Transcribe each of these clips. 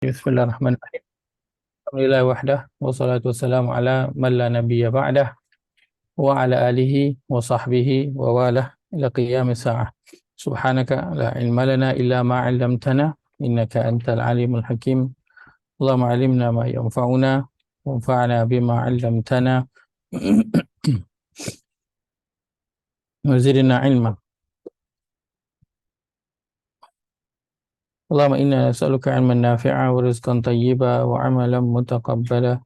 Bismillahirrahmanirrahim. Alhamdulillah wahdah wassalatu wassalamu ala man la nabiyya ba'dah wa ala alihi wa sahbihi wa walah ila qiyamis sa'ah. Subhanaka la ilma lana illa ma 'allamtana innaka antal alimul hakim. Allahumma 'allimna ma yanfa'una wanfa'na bima 'allamtana wa zidna 'ilma. Allahumma inna nas'aluka 'ilman nafi'a wa rizqan thayyiba wa 'amalan mutaqabbala.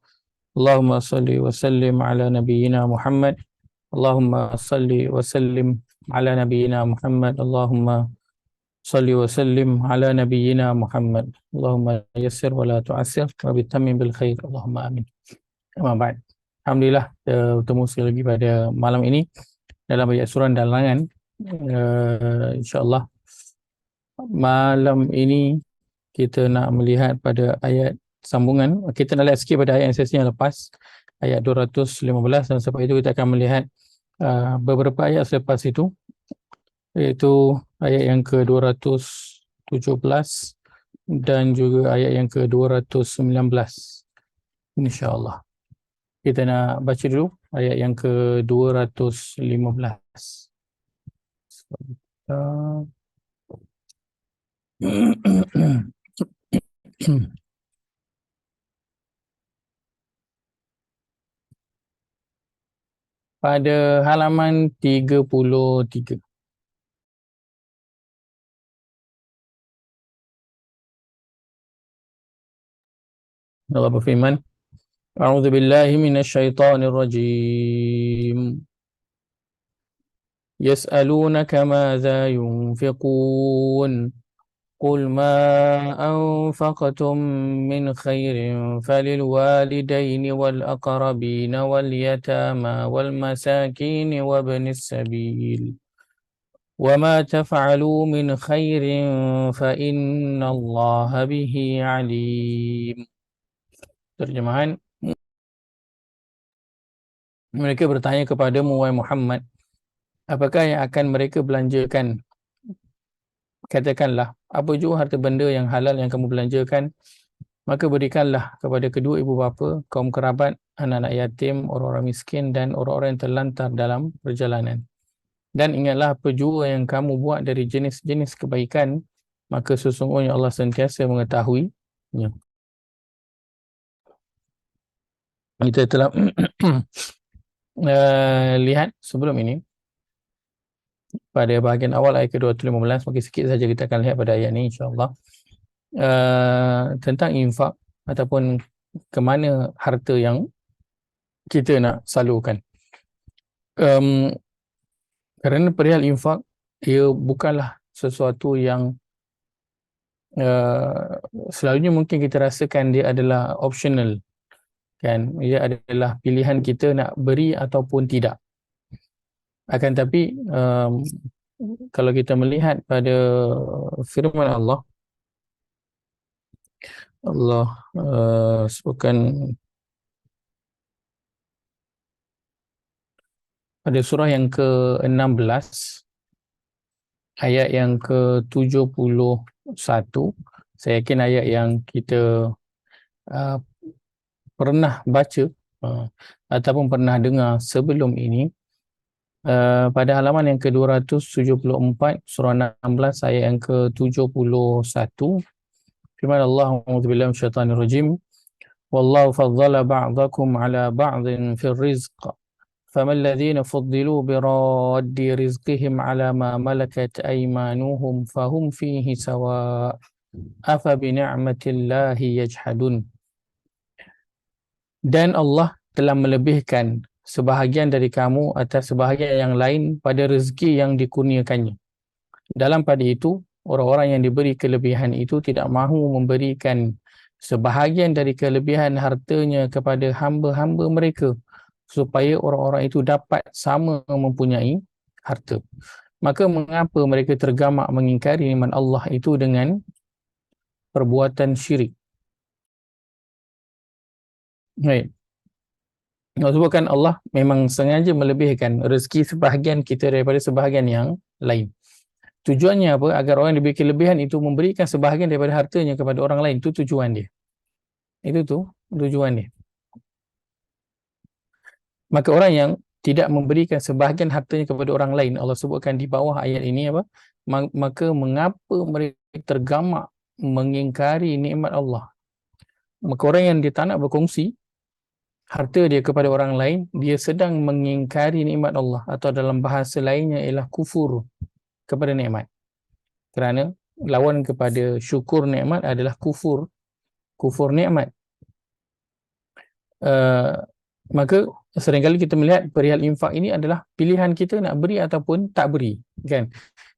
Allahumma salli wa sallim ala nabiyyina Muhammad. Allahumma salli wa sallim ala nabiyyina Muhammad. Allahumma salli wa sallim ala nabiyyina Muhammad. Allahumma yassir wa la tu'assir wa bitammin bil khair. Allahumma amin. Amma ba'd. Alhamdulillah bertemu sekali lagi pada malam ini dalam ayat surah Dalangan. InsyaAllah malam ini kita nak melihat pada ayat sambungan. Kita nak lihat sikit pada ayat yang lepas, ayat 215, dan sebab itu kita akan melihat beberapa ayat selepas itu, iaitu ayat yang ke-217 dan juga ayat yang ke-219. InsyaAllah kita nak baca dulu ayat yang ke-215. Pada halaman 33. Allah berfirman, A'udzu billahi minasyaitonir rajim. Yas'alunaka madza yunfiqun. Qul ma anfaqtum min khairin falil walidaini wal aqrabina wal yatama wal masakini wabnis sabil. Wa ma taf'alu min khairin fa innallaha bihi alim. Terjemahan, mereka bertanya kepadamu, wahai Muhammad, apakah yang akan mereka belanjakan? Katakanlah, apa jua harta benda yang halal yang kamu belanjakan, maka berikanlah kepada kedua ibu bapa, kaum kerabat, anak-anak yatim, orang-orang miskin dan orang-orang yang terlantar dalam perjalanan. Dan ingatlah apa jua yang kamu buat dari jenis-jenis kebaikan, maka sesungguhnya Allah sentiasa mengetahuinya. Kita telah lihat sebelum ini pada bahagian awal ayat ke-215, mungkin sikit saja kita akan lihat pada ayat ini insyaAllah, tentang infak ataupun ke mana harta yang kita nak salurkan. Kerana perihal infak, ia bukanlah sesuatu yang selalunya mungkin kita rasakan dia adalah optional, kan? Ia adalah pilihan kita nak beri ataupun tidak. Akan tapi kalau kita melihat pada firman Allah sebutkan pada surah yang ke-16 ayat yang ke-71. Saya yakin ayat yang kita pernah baca ataupun pernah dengar sebelum ini. Pada halaman yang ke-274 surah 16 ayat yang ke-71, firman Allah, a'udzubillahi minasyaitanir rajim, wallahu faddala ba'dakum 'ala ba'din fil rizq faman ladzina fuddilu biraddi rizqihim 'ala ma malakat aymanuhum fahum fihi sawa' afa bi ni'matillahi yajhadun. Dan Allah telah melebihkan sebahagian dari kamu atas sebahagian yang lain pada rezeki yang dikurniakannya. Dalam pada itu, orang-orang yang diberi kelebihan itu tidak mahu memberikan sebahagian dari kelebihan hartanya kepada hamba-hamba mereka, supaya orang-orang itu dapat sama mempunyai harta. Maka mengapa mereka tergamak mengingkari nikmat Allah itu dengan perbuatan syirik? Baik. Sebabkan Allah memang sengaja melebihkan rezeki sebahagian kita daripada sebahagian yang lain. Tujuannya apa? Agar orang yang diberi kelebihan itu memberikan sebahagian daripada hartanya kepada orang lain. Itu tujuan dia. Itu tujuan dia. Maka orang yang tidak memberikan sebahagian hartanya kepada orang lain, Allah sebutkan di bawah ayat ini apa? Maka mengapa mereka tergamak mengingkari nikmat Allah? Maka orang yang dia tak nak berkongsi harta dia kepada orang lain, dia sedang mengingkari nikmat Allah, atau dalam bahasa lainnya ialah kufur kepada nikmat. Kerana lawan kepada syukur nikmat adalah kufur nikmat. Maka seringkali kita melihat perihal infak ini adalah pilihan kita nak beri ataupun tak beri, kan?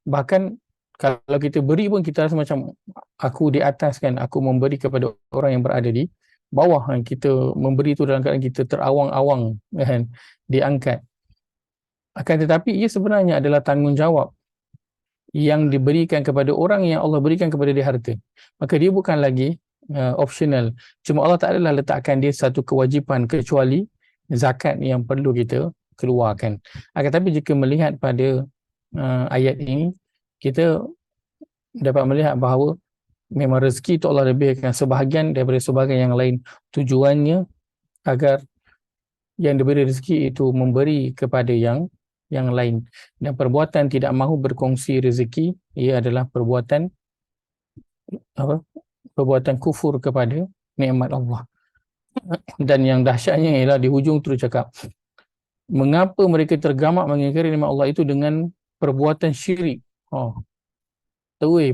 Bahkan kalau kita beri pun kita rasa macam aku di atas, kan, aku memberi kepada orang yang berada di bawah, kan? Kita memberi itu dalam keadaan kita terawang-awang, kan, diangkat. Akan tetapi ia sebenarnya adalah tanggungjawab yang diberikan kepada orang yang Allah berikan kepada dia harta. Maka dia bukan lagi optional. Cuma Allah tak adalah letakkan dia satu kewajipan kecuali zakat yang perlu kita keluarkan. Akan tetapi jika melihat pada ayat ini, kita dapat melihat bahawa memang rezeki itu Allah lebihkan sebahagian daripada sebahagian yang lain. Tujuannya agar yang diberi rezeki itu memberi kepada yang lain. Dan perbuatan tidak mahu berkongsi rezeki, ia adalah perbuatan perbuatan kufur kepada nikmat Allah. Dan yang dahsyatnya ialah di hujung terus cakap, mengapa mereka tergamak mengingkari nikmat Allah itu dengan perbuatan syirik.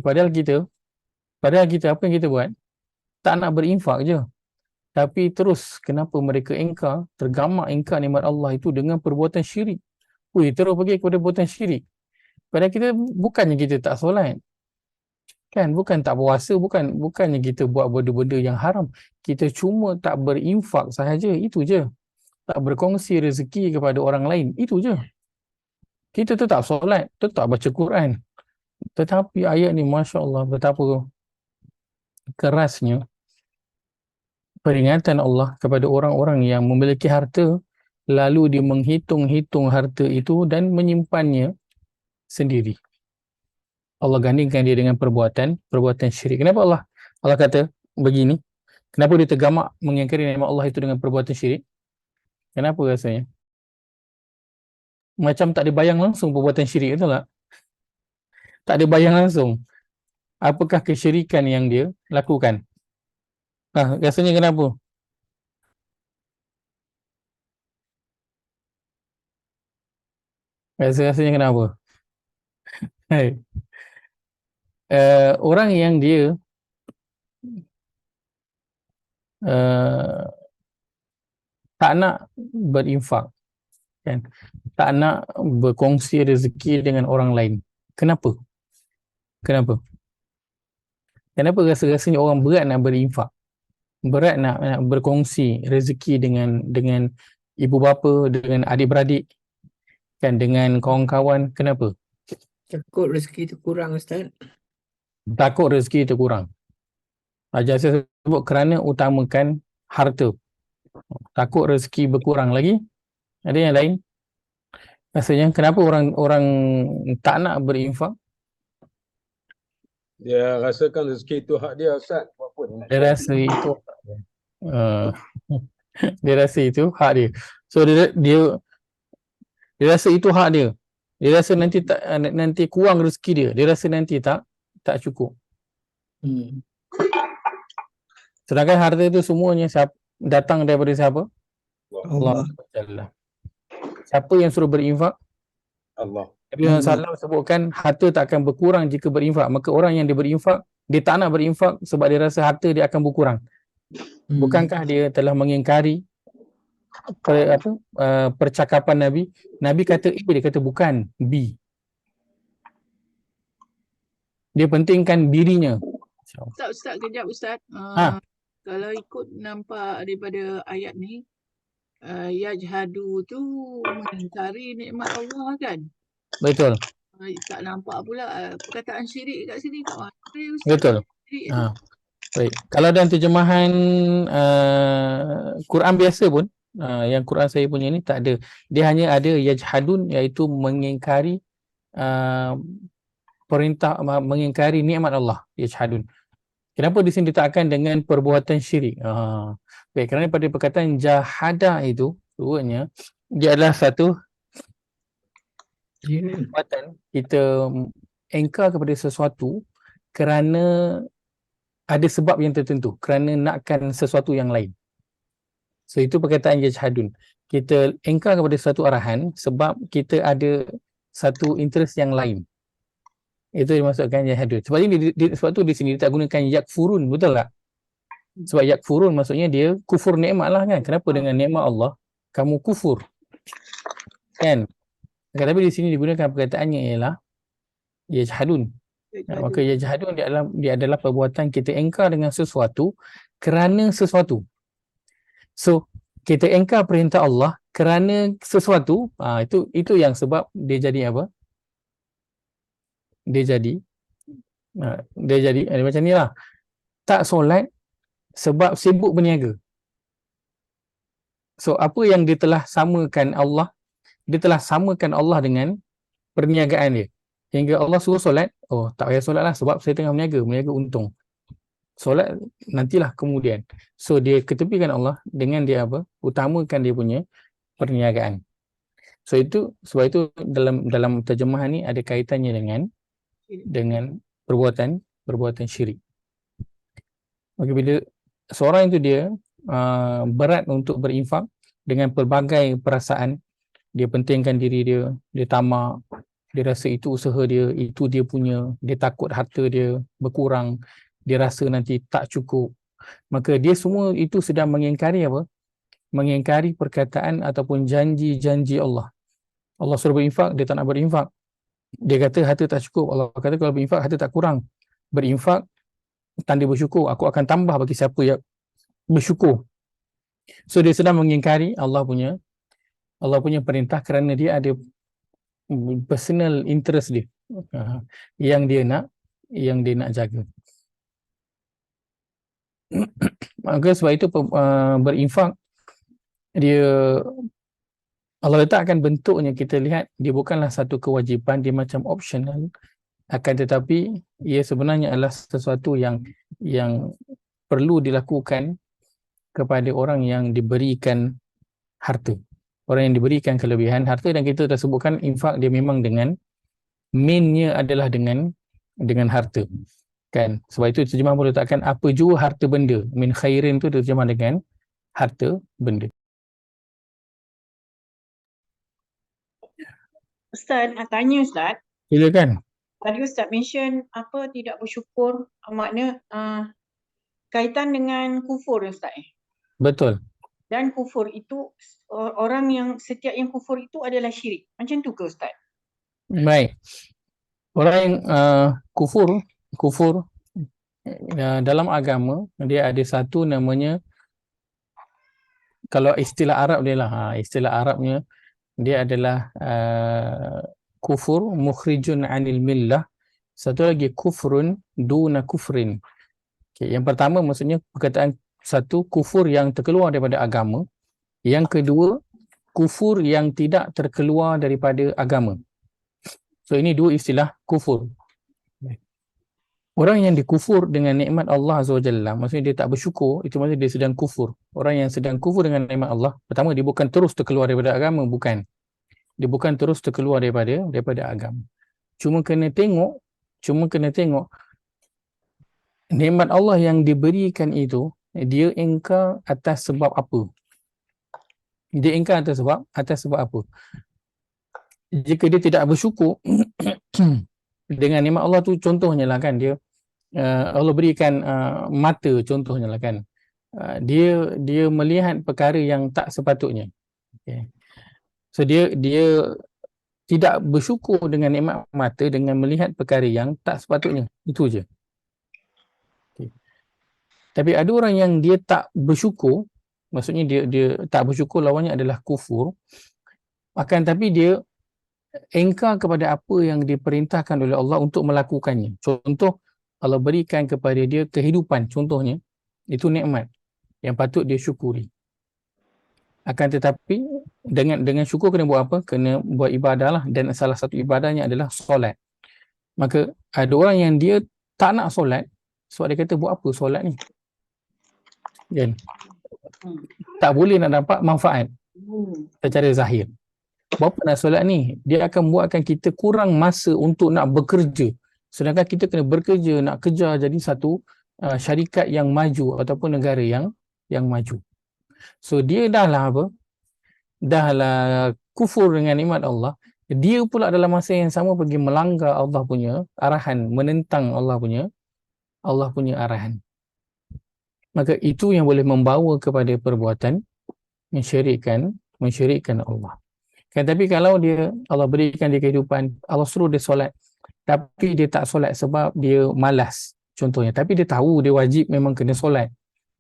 Padahal kita apa yang kita buat? Tak nak berinfak je. Tapi terus kenapa mereka tergamak ingkar nikmat Allah itu dengan perbuatan syirik. Terus pergi kepada perbuatan syirik. Padahal kita bukannya kita tak solat, kan, bukan tak puasa, bukannya kita buat benda-benda yang haram. Kita cuma tak berinfak sahaja, itu je. Tak berkongsi rezeki kepada orang lain, itu je. Kita tetap solat, tetap baca Quran. Tetapi ayat ni Masya Allah betapa kerasnya peringatan Allah kepada orang-orang yang memiliki harta, lalu dia menghitung-hitung harta itu dan menyimpannya sendiri. Allah gandingkan dia dengan perbuatan syirik. Kenapa Allah kata begini? Kenapa dia tergamak mengingkari nikmat Allah itu dengan perbuatan syirik? Kenapa rasanya? Macam tak ada bayang langsung perbuatan syirik itu tak? Tak ada bayang langsung. Apakah kesyirikan yang dia lakukan? Rasanya kenapa? Rasanya kenapa? Orang yang dia tak nak berinfak, kan, tak nak berkongsi rezeki dengan orang lain. Kenapa rasa-rasanya orang berat nak berinfak, berat nak berkongsi rezeki dengan ibu bapa, dengan adik-beradik, kan, dengan kawan-kawan? Kenapa? Takut rezeki itu kurang, Ustaz. Takut rezeki itu kurang. Ajar saya sebut kerana utamakan harta. Takut rezeki berkurang lagi. Ada yang lain? Rasanya kenapa orang tak nak berinfak? Dia rasakan rezeki itu hak dia, Ustaz. Buat apa Dia rasa itu dia rasa itu hak dia. So dia rasa itu hak dia. Dia rasa nanti kurang rezeki dia. Dia rasa nanti tak cukup. Sedangkan harta itu semuanya datang daripada siapa? Allah. Siapa yang suruh berinfak? Allah. Nabi SAW sebutkan harta tak akan berkurang jika berinfak. Maka orang yang dia berinfak, dia tak nak berinfak sebab dia rasa harta dia akan berkurang. Bukankah dia telah mengingkari percakapan Nabi? Nabi kata A, dia kata bukan B. Dia pentingkan dirinya. Ustaz, kejap Ustaz. Kalau ikut nampak daripada ayat ni, yajhadu tu mengingkari nikmat Allah, kan? Betul. Tak nampak pula perkataan syirik kat sini. Betul. Baik. Kalau dalam terjemahan Quran biasa pun, yang Quran saya punya ni tak ada. Dia hanya ada yajhadun, iaitu mengingkari mengingkari nikmat Allah, yajhadun. Kenapa di sini diletakkan dengan perbuatan syirik? Baik, kerana pada perkataan jahada itu sebutnya dia adalah satu perbuatan kita engkar kepada sesuatu kerana ada sebab yang tertentu, kerana nakkan sesuatu yang lain. So itu perkataan yajhadun. Kita engkar kepada satu arahan sebab kita ada satu interest yang lain. Itu dimaksudkan yajhadun. Sebab ini sebab tu di sini dia tak gunakan yakfurun, betul tak? Sebab yakfurun maksudnya dia kufur nikmat lah kan. Kenapa dengan nikmat Allah kamu kufur? Kan? Tapi di sini digunakan perkataannya ialah yajhadun. Maka yajhadun dia adalah perbuatan kita engkar dengan sesuatu kerana sesuatu. So kita engkar perintah Allah kerana sesuatu, itu yang sebab dia jadi apa? Dia jadi macam ni lah. Tak solat sebab sibuk berniaga. So apa yang dia telah samakan Allah, dia telah samakan Allah dengan perniagaan dia. Hingga Allah suruh solat, tak payah solat lah sebab saya tengah berniaga untung. Solat nantilah kemudian. So dia ketepikan Allah dengan dia apa? Utamakan dia punya perniagaan. So itu, sebab itu dalam terjemahan ni ada kaitannya dengan perbuatan syirik. Maka bila seorang itu dia berat untuk berinfak dengan pelbagai perasaan, dia pentingkan diri dia, dia tamak, dia rasa itu usaha dia, itu dia punya, dia takut harta dia berkurang, dia rasa nanti tak cukup. Maka dia semua itu sedang mengingkari apa? Mengingkari perkataan ataupun janji-janji Allah. Allah suruh berinfak, dia tak nak berinfak. Dia kata harta tak cukup. Allah kata kalau berinfak harta tak kurang. Berinfak tanda bersyukur, aku akan tambah bagi siapa yang bersyukur. So dia sedang mengingkari Allah punya perintah kerana dia ada personal interest dia yang dia nak jaga. Maka sebab itu berinfak dia Allah letakkan bentuknya, kita lihat dia bukanlah satu kewajipan, dia macam optional, akan tetapi ia sebenarnya adalah sesuatu yang perlu dilakukan kepada orang yang diberikan harta, orang yang diberikan kelebihan harta. Dan kita dah sebutkan infak dia memang dengan mainnya adalah dengan harta kan. Sebab itu terjemahan boleh letakkan apa jua harta benda, min khairin tu terjemah dengan harta benda. Ustaz, nak tanya Ustaz. Silakan. Tadi Ustaz mention apa tidak bersyukur, makna kaitan dengan kufur Ustaz. Betul. Dan kufur itu orang yang setiap yang kufur itu adalah syirik. Macam tu ke Ustaz? Baik. Orang yang kufur dalam agama dia ada satu namanya, kalau istilah Arab dia lah, istilah Arabnya dia adalah kufur mukhrijun anil millah. Satu lagi kufrun duna kufrin. Okay, yang pertama maksudnya perkataan satu, kufur yang terkeluar daripada agama. Yang kedua, kufur yang tidak terkeluar daripada agama. So ini dua istilah kufur. Orang yang dikufur dengan nikmat Allah Azza wa Jalla, maksudnya dia tak bersyukur, itu maksudnya dia sedang kufur. Orang yang sedang kufur dengan nikmat Allah, pertama dia bukan terus terkeluar daripada agama, bukan. Dia bukan terus terkeluar daripada agama. Cuma kena tengok nikmat Allah yang diberikan itu, dia engkar atas sebab apa? Dia engkar atas sebab apa? Jika dia tidak bersyukur dengan nikmat Allah tu, contohnya lah kan, dia Allah berikan mata, contohnya lah kan, dia melihat perkara yang tak sepatutnya. Okay. So dia tidak bersyukur dengan nikmat mata dengan melihat perkara yang tak sepatutnya. Itu je. Okay. Tapi ada orang yang dia tak bersyukur, maksudnya dia tak bersyukur, lawannya adalah kufur. Akan tapi dia engkar kepada apa yang diperintahkan oleh Allah untuk melakukannya. Contoh, Allah berikan kepada dia kehidupan, contohnya, itu nikmat yang patut dia syukuri. Akan tetapi dengan syukur kena buat apa? Kena buat ibadah lah, dan salah satu ibadahnya adalah solat. Maka ada orang yang dia tak nak solat sebab dia kata buat apa solat ni, kan? Tak boleh nak dapat manfaat secara zahir. Buat apa nak solat ni? Dia akan buatkan kita kurang masa untuk nak bekerja. Sedangkan kita kena bekerja nak kejar jadi satu syarikat yang maju ataupun negara yang maju. So dia dah lah kufur dengan nikmat Allah. Dia pula dalam masa yang sama pergi melanggar Allah punya arahan, menentang Allah punya arahan. Maka itu yang boleh membawa kepada perbuatan mensyirikkan Allah. Kan, tapi kalau Allah berikan dia kehidupan, Allah suruh dia solat, tapi dia tak solat sebab dia malas contohnya, tapi dia tahu dia wajib memang kena solat,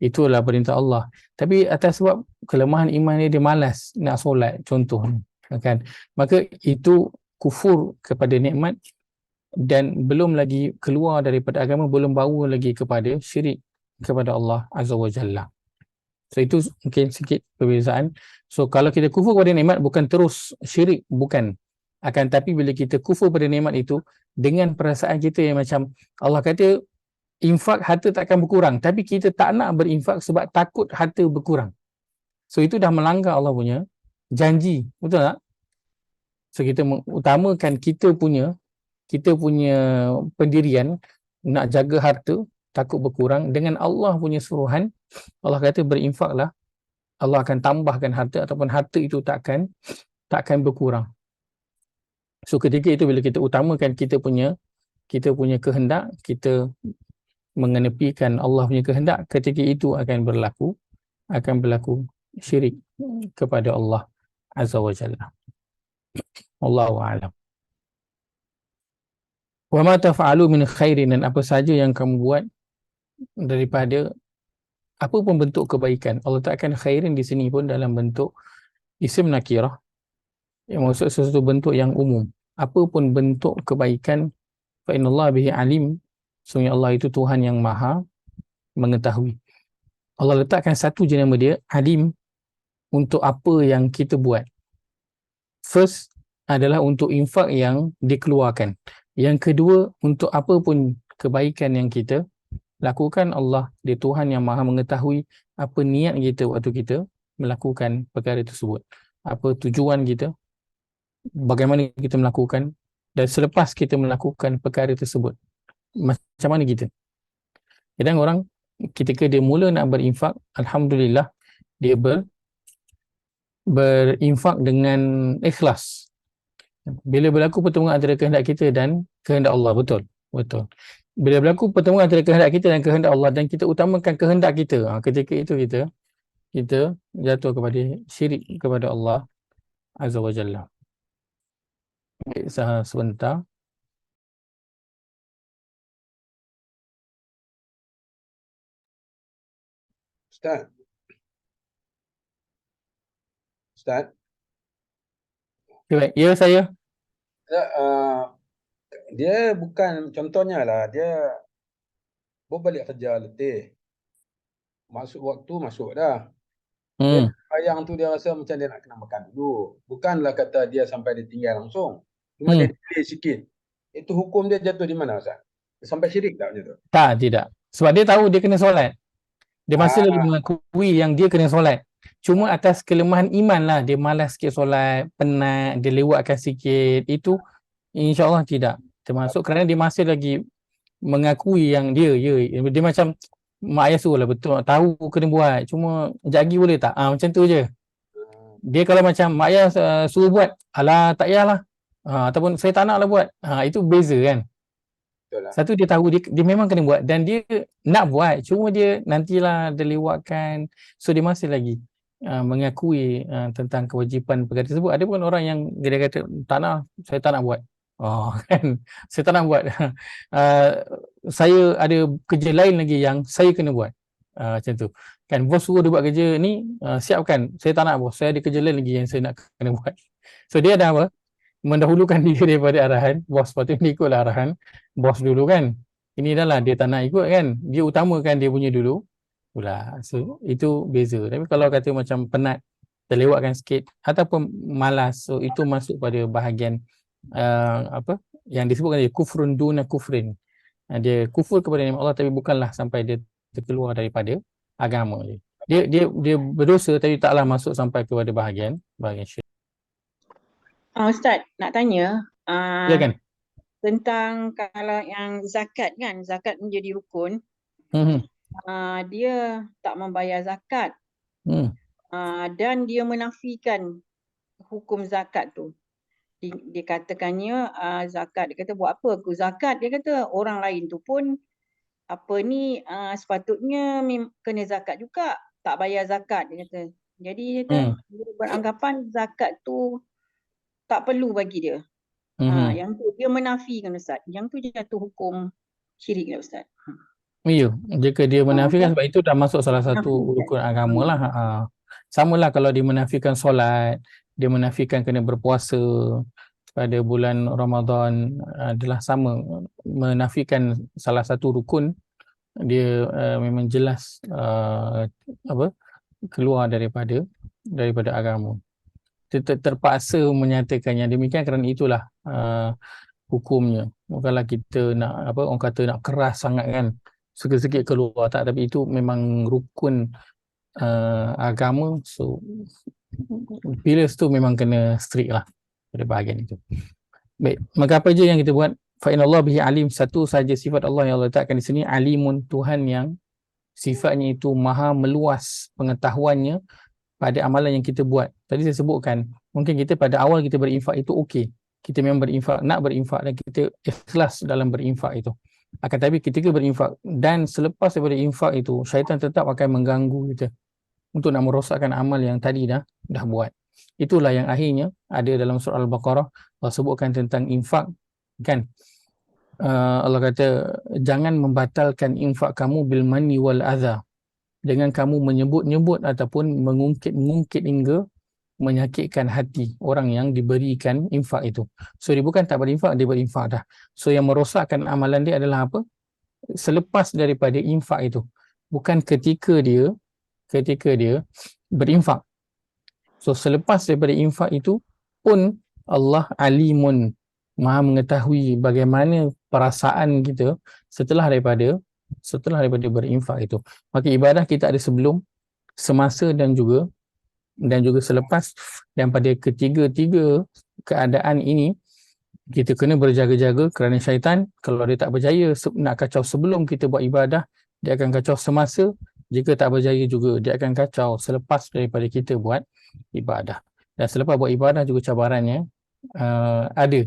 itulah perintah Allah, tapi atas sebab kelemahan iman dia malas nak solat contohnya, kan, maka itu kufur kepada nikmat dan belum lagi keluar daripada agama, belum bawa lagi kepada syirik kepada Allah Azza wa Jalla. So itu mungkin sikit perbezaan. So kalau kita kufur pada nikmat bukan terus syirik, bukan. Akan tapi bila kita kufur pada nikmat itu dengan perasaan kita yang macam Allah kata infak harta takkan berkurang, tapi kita tak nak berinfak sebab takut harta berkurang. So itu dah melanggar Allah punya janji, betul tak? So kita mengutamakan kita punya pendirian nak jaga harta takut berkurang dengan Allah punya suruhan. Allah kata berinfaklah, Allah akan tambahkan harta ataupun harta itu takkan berkurang. So ketika itu bila kita utamakan kita punya kehendak, kita mengenepikan Allah punya kehendak, ketika itu akan berlaku syirik kepada Allah Azza wa Jalla. Wallahu a'lam. Wa ma taf'alu min khairin, dan apa saja yang kamu buat daripada apa pun bentuk kebaikan. Allah takkan khairin di sini pun dalam bentuk isim nakirah, yang maksud sesuatu bentuk yang umum. Apa pun bentuk kebaikan, fa innallaha bihi alim, sungguh Allah itu Tuhan yang maha mengetahui. Allah letakkan satu je nama dia, alim, untuk apa yang kita buat. First adalah untuk infak yang dikeluarkan. Yang kedua, untuk apa pun kebaikan yang kita lakukan, Allah dia Tuhan yang maha mengetahui apa niat kita waktu kita melakukan perkara tersebut, apa tujuan kita, bagaimana kita melakukan, dan selepas kita melakukan perkara tersebut macam mana kita. Kadang orang ketika dia mula nak berinfak, alhamdulillah dia berinfak dengan ikhlas. Bila berlaku pertemuan antara kehendak kita dan kehendak Allah, betul. Bila berlaku pertemuan antara kehendak kita dan kehendak Allah dan kita utamakan kehendak kita, ketika itu kita jatuh kepada syirik kepada Allah Azza wa Jalla. Sahaja sebentar. Ustaz. Baik, ya saya. Dia bukan, contohnya lah, dia balik kerja letih. Waktu masuk dah. Dia bayang tu dia rasa macam dia nak kena makan dulu. Bukanlah kata dia sampai dia tinggal langsung. Cuma dia delay sikit. Itu hukum dia jatuh di mana, Ustaz? Sampai syirik tak macam tu? Tak, tidak. Sebab dia tahu dia kena solat. Dia masih lagi mengakui yang dia kena solat. Cuma atas kelemahan iman lah, dia malas sikit solat, penat, dia lewatkan sikit. Itu insya-Allah tidak termasuk, kerana dia masih lagi mengakui yang dia macam mak ayah suruh lah, betul, tahu kena buat, cuma sekejap lagi boleh tak? Macam tu je. Dia kalau macam mak ayah suruh buat, alah tak payahlah, ataupun saya tak nak lah buat, itu beza kan. Satu dia tahu dia memang kena buat dan dia nak buat, cuma dia nantilah dia lewatkan. So dia masih lagi mengakui tentang kewajipan perkara tersebut. Ada pun orang yang dia kata tak nak, saya tak nak buat. Kan, saya tak nak buat. Saya ada kerja lain lagi yang saya kena buat. Macam tu. Kan bos suruh dia buat kerja ni, siapkan. Saya tak nak bos, saya ada kerja lain lagi yang saya nak kena buat. So dia dah mendahulukan diri daripada arahan bos, patutnya dia ikutlah arahan bos dulu kan. Ini dah lah dia tak nak ikut kan, dia utamakan dia punya dulu pula. So itu beza. Tapi kalau kata macam penat, terlewatkan sikit ataupun malas, so itu masuk pada bahagian apa yang disebutkan dia kufrun duna kufrin. Dia kufur kepada nikmat Allah tapi bukanlah sampai dia terkeluar daripada agama dia. Dia berdosa tapi taklah masuk sampai kepada bahagian syirik. Ustaz, nak tanya Silakan. tentang kalau yang zakat kan, zakat menjadi rukun, dia tak membayar zakat dan dia menafikan hukum zakat tu. Dikatakannya zakat, dia kata buat apa aku zakat, dia kata orang lain tu pun sepatutnya kena zakat juga, tak bayar zakat, dia kata. Jadi dia kata dia beranggapan zakat tu tak perlu bagi dia. Yang tu dia menafikan Ustaz. Yang tu jatuh hukum syirik tak Ustaz? Ya, jika dia menafikan sebab itu dah masuk salah satu rukun agama lah. Samalah kalau dia menafikan solat, dia menafikan kena berpuasa pada bulan Ramadan, adalah sama menafikan salah satu rukun. Dia memang jelas keluar daripada agama. Terpaksa menyatakannya demikian kerana itulah hukumnya. Bukanlah kita nak orang kata nak keras sangat kan, sikit-sikit keluar, tak, tapi itu memang rukun agama. So bila itu memang kena strict lah pada bahagian itu. Baik, maka apa je yang kita buat? Fa innallaha bihi alim, satu saja sifat Allah yang Allah letakkan di sini, alimun, Tuhan yang sifatnya itu maha meluas pengetahuannya pada amalan yang kita buat. Tadi saya sebutkan, mungkin kita pada awal kita berinfak itu okey. Kita memang berinfak, nak berinfak dan kita ikhlas dalam berinfak itu. Akan tetapi ketika berinfak dan selepas daripada infak itu, syaitan tetap akan mengganggu kita untuk nak merosakkan amal yang tadi dah buat. Itulah yang akhirnya ada dalam surah Al-Baqarah, Allah sebutkan tentang infak kan. Allah kata jangan membatalkan infak kamu bil manni wal adha, dengan kamu menyebut-nyebut ataupun mengungkit-ungkit hingga menyakitkan hati orang yang diberikan infak itu. So dia bukan tak berinfak, dia berinfak dah. So yang merosakkan amalan dia adalah apa? Selepas daripada infak itu, bukan ketika dia berinfak. So selepas daripada infak itu pun Allah alimun, maha mengetahui bagaimana perasaan kita setelah daripada berinfak itu. Maka ibadah kita ada sebelum, semasa dan juga selepas, dan pada ketiga-tiga keadaan ini kita kena berjaga-jaga kerana syaitan kalau dia tak berjaya nak kacau sebelum kita buat ibadah, dia akan kacau semasa. Jika tak berjaya juga, dia akan kacau selepas daripada kita buat ibadah. Dan selepas buat ibadah juga cabarannya ada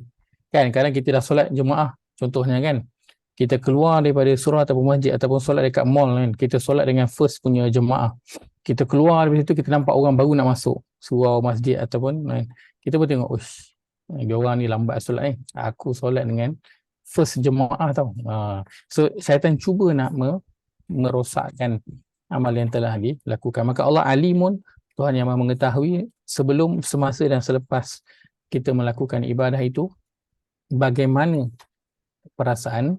kan. Kadang kita dah solat jemaah contohnya kan, kita keluar daripada surau ataupun masjid ataupun solat dekat mall kan, kita solat dengan first punya jemaah, kita keluar dari situ kita nampak orang baru nak masuk surau masjid ataupun kita pun tengok, uish, dia orang ni lambat solat aku solat dengan first jemaah tau. So syaitan cuba nak merosakkan amal yang telah dilakukan. Maka Allah alimun, Tuhan yang maha mengetahui sebelum, semasa dan selepas kita melakukan ibadah itu, bagaimana perasaan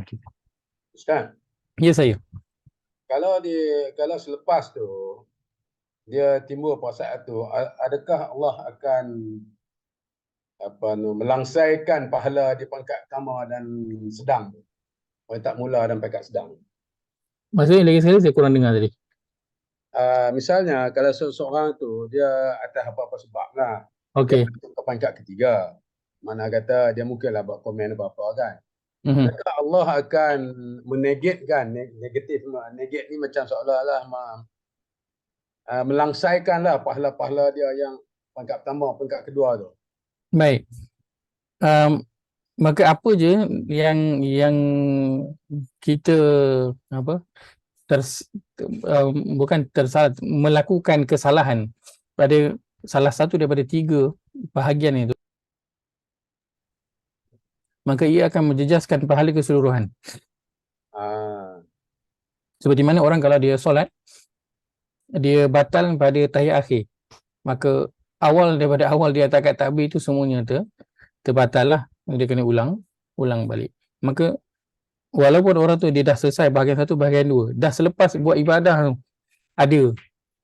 kita. Ustaz, Ya saya. kalau selepas tu dia timbul perasaan tu, adakah Allah akan melangsaikan pahala di pangkat pertama dan sedang, pangkat mula dan pangkat sedang? Maksudnya lagi sekali saya kurang dengar tadi. Misalnya kalau seseorang tu dia atas apa-apa sebab lah, Okey. dia masuk ke pangkat ketiga, mana kata dia mungkinlah buat komen apa-apa kan. Adakah Allah akan menegatkan negatif, negat ni macam seolah-olah melangsaikanlah pahala-pahala dia yang pangkat pertama, pangkat kedua tu? Baik. Maka apa je yang kita melakukan kesalahan pada salah satu daripada tiga bahagian itu, maka ia akan menjejaskan pahala keseluruhan. Seperti mana orang kalau dia solat, dia batal pada tahiyat akhir, maka daripada awal dia takat takbir itu semuanya terbatal lah. Dia kena ulang balik. Maka walaupun orang tu dia dah selesai bahagian satu, bahagian dua, dah selepas buat ibadah tu ada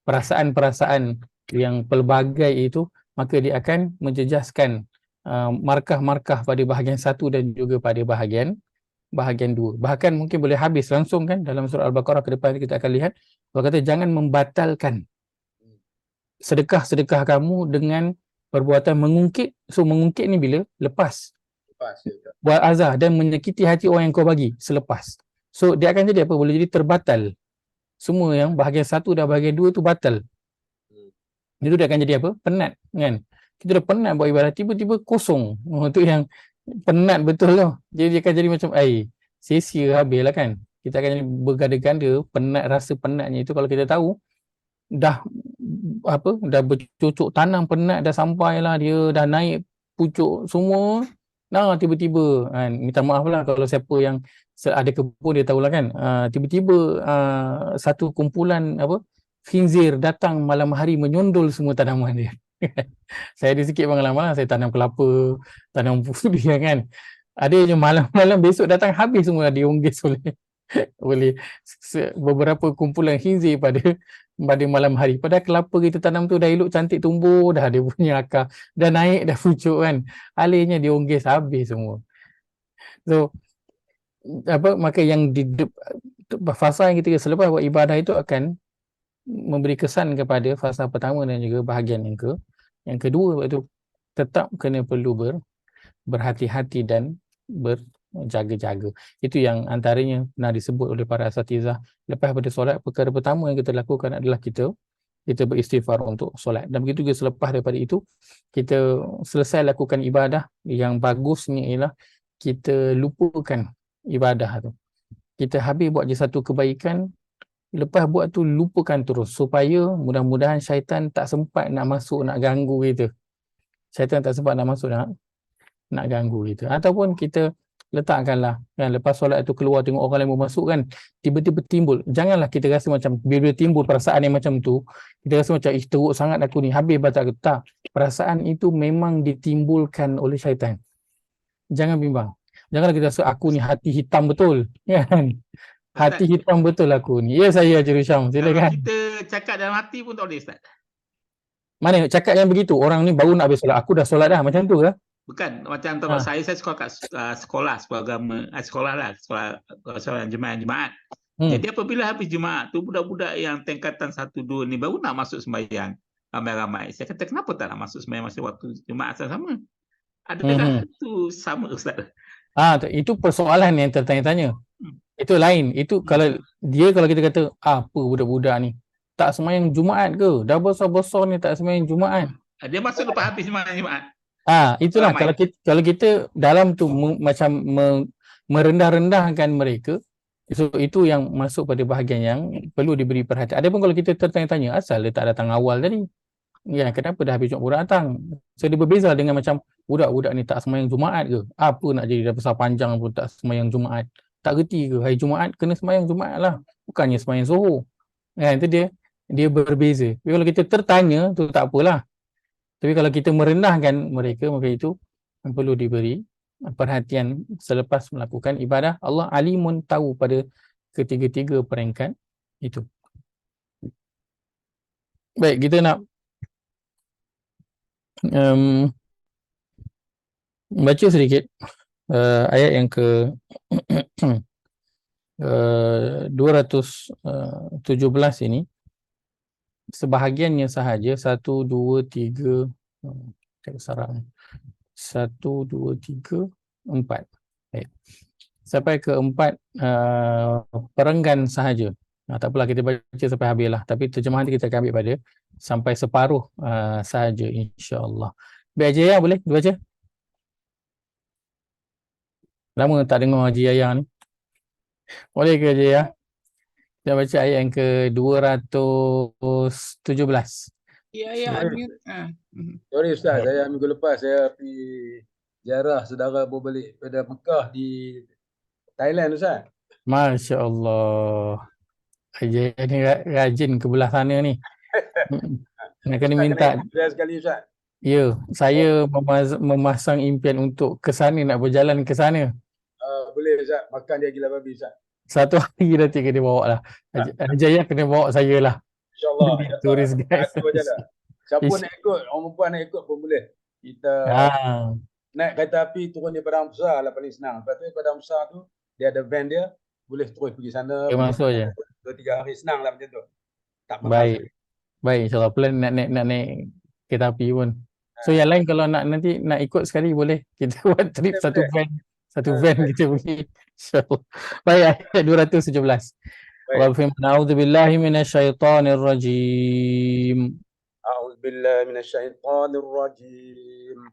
perasaan-perasaan yang pelbagai itu, maka dia akan menjejaskan markah-markah pada bahagian 1 dan juga pada bahagian 2. Bahkan mungkin boleh habis langsung kan dalam surah Al-Baqarah ke depan kita akan lihat Allah kata jangan membatalkan sedekah-sedekah kamu dengan perbuatan mengungkit. So mengungkit ni bila? Lepas. Buat azah dan menyakiti hati orang yang kau bagi selepas. So dia akan jadi apa? Boleh jadi terbatal. Semua yang bahagian 1 dan bahagian 2 tu batal. Itu dia akan jadi apa? Penat kan. Kita dah penat buat ibadah, tiba-tiba kosong. Itu yang penat betul tu. Jadi dia akan jadi macam sia-sia habis lah kan. Kita akan jadi berganda-ganda, penat, rasa penatnya itu kalau kita tahu dah bercucuk tanam penat dah sampailah dia dah naik pucuk semua. Nah tiba-tiba minta maaf lah kalau siapa yang ada kebun dia tahulah kan. Tiba-tiba satu kumpulan khinzir datang malam hari menyondol semua tanaman dia. Saya ada sikit pengalaman lah, saya tanam kelapa, tanam durian kan. Ada je malam-malam besok datang habis semua diunggis oleh beberapa kumpulan khinzir pada malam hari. Padahal kelapa kita tanam tu dah elok cantik tumbuh, dah ada punya akar, dah naik dah pucuk kan. Alihnya diunggis habis semua. So maka yang di fasa yang kita selepas buat ibadah itu akan memberi kesan kepada fasa pertama dan juga bahagian yang kedua, iaitu tetap kena perlu berhati-hati dan berjaga-jaga. Itu yang antaranya pernah disebut oleh para asatizah. Lepas pada solat, perkara pertama yang kita lakukan adalah kita beristighfar untuk solat. Dan begitu juga selepas daripada itu, kita selesai lakukan ibadah, yang bagusnya ialah kita lupakan ibadah tu. Kita habis buat je satu kebaikan, lepas buat tu lupakan terus supaya mudah-mudahan syaitan tak sempat nak masuk nak ganggu kita. Syaitan tak sempat nak masuk nak ganggu kita. Ataupun kita letakkanlah kan, lepas solat tu keluar tengok orang lain masuk kan, tiba-tiba timbul. Janganlah kita rasa macam bila timbul perasaan yang macam tu, kita rasa macam teruk sangat aku ni, habis batal ke tak. Perasaan itu memang ditimbulkan oleh syaitan. Jangan bimbang. Janganlah kita rasa aku ni hati hitam betul kan. Hati hitam betul aku ni. Ya saya Haji Rusyam, silakan. Kalau kita cakap dalam hati pun tak boleh, Ustaz. Mana cakap yang begitu, orang ni baru nak habis solat, aku dah solat dah, macam tu ke? Bukan, macam tempat saya sekolah kat sekolah agama, sekolah jemaat. Jadi apabila habis Jumaat tu, budak-budak yang tingkatan 1, 2 ni baru nak masuk sembahyang ramai-ramai. Saya kata kenapa tak nak masuk sembahyang masa waktu Jumaat sama? Adakah itu sama, Ustaz? Itu persoalan yang tertanya-tanya. Itu lain. Itu kalau kita kata apa budak-budak ni tak sembahyang Jumaat ke? Dah besar-besar ni tak sembahyang Jumaat. Dia masuk lepas habis sembahyang Jumaat. Itulah kalau kita dalam tu macam merendah-rendahkan mereka, so itu yang masuk pada bahagian yang perlu diberi perhatian. Adapun kalau kita tertanya-tanya asal dia tak datang awal tadi, ya kenapa dah habis Jumaat datang? So dia berbeza dengan macam budak-budak ni tak sembahyang Jumaat ke? Apa nak jadi dah besar panjang pun tak sembahyang Jumaat? Tak reti ke hari Jumaat kena sembahyang Jumaat lah, bukannya sembahyang Zuhur. Itu dia berbeza. Tapi kalau kita tertanya tu tak apalah. Tapi kalau kita merendahkan mereka, maka itu perlu diberi perhatian selepas melakukan ibadah. Allah alimun tahu pada ketiga-tiga peringkat itu. Baik, kita nak baca sedikit ayat yang ke 217 ini. Sebahagiannya sahaja 1, 2, 3 sarang 1, 2, 3, 4. Baik. Sampai ke 4 perenggan sahaja. Tak apalah kita baca sampai habis lah. Tapi terjemahan kita akan ambil pada sampai separuh sahaja insya-Allah. Baik Haji Yahya boleh dibaca? Lama tak dengar Haji Yahya ni. Boleh ke Haji Yahya? Kita baca ayat yang ke 217. Ya, unmute. Sorry Ustaz, saya minggu lepas saya pergi ziarah saudara berbalik pada Mekah di Thailand Ustaz. Masya Allah. Haji ni rajin ke belah sana ni. Nak kena minta. Saya sekali Ustaz. Ya, saya memasang impian untuk ke sana, nak berjalan ke sana. Boleh Ustaz, makan dia gila babi Ustaz. Satu hari nanti kena bawa lah. Haji Yahya kena bawa saya lah. InsyaAllah. Turis guys. Siapa nak ikut, orang perempuan nak ikut pun boleh. Kita naik kereta api turun di Padang Besar lah paling senang. Lepas tu di Padang Besar tu dia ada van dia, boleh terus pergi sana. Dia masuk je. 2-3 hari senang lah macam tu. Tak mahal Baik. sangat. Baik, insyaAllah plan nak naik kereta api pun. So yang lain kalau nanti nak ikut sekali boleh. Kita buat trip satu van kita pergi. InsyaAllah. Baik, ayat 217. Allah berfirman, A'udzubillahi minasyaitonir rajim. A'udzubillahi minasyaitonir rajim.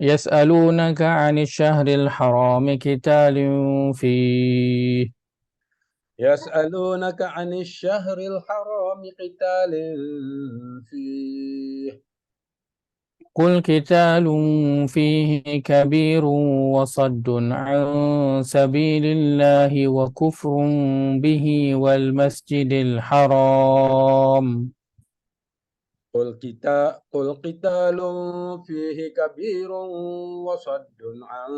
Yas'alunaka 'anil syahril harami qitalin fih. يسألونك عن الشهر الحرام قتال فيه قل قتال فيه كبير وصد عن سبيل الله وكفر به والمسجد الحرام قل قتال فيه كبير وصد عن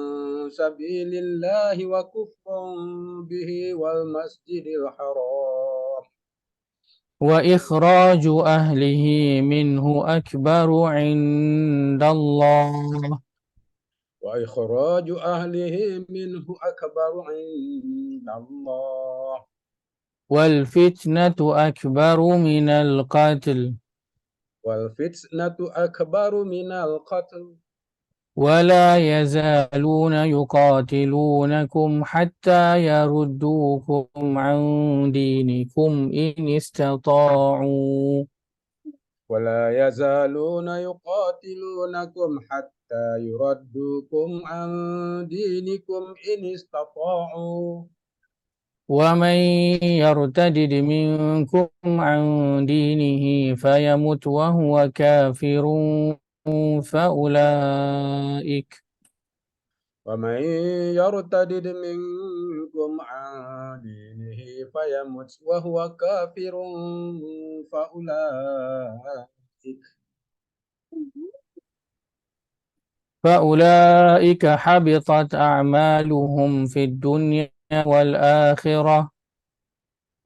سبيل الله وكفر به والمسجد الحرام وإخراج أهله منه أكبر عند الله وإخراج أهله منه أكبر عند الله والفتنة أكبر من القتل والفتنة أكبر من القتل ولا يزالون يقاتلونكم حتى يردوكم عن دينكم إن استطاعوا ولا يزالون يقاتلونكم حتى يردوكم عن دينكم إن استطاعوا ومن يرتد منكم عن دينه فيمت وهو كافر فأولئك ومن يرتد منكم عن دينه فيمت وهو كافر فأولئك حبطت أعمالهم في الدنيا والآخرة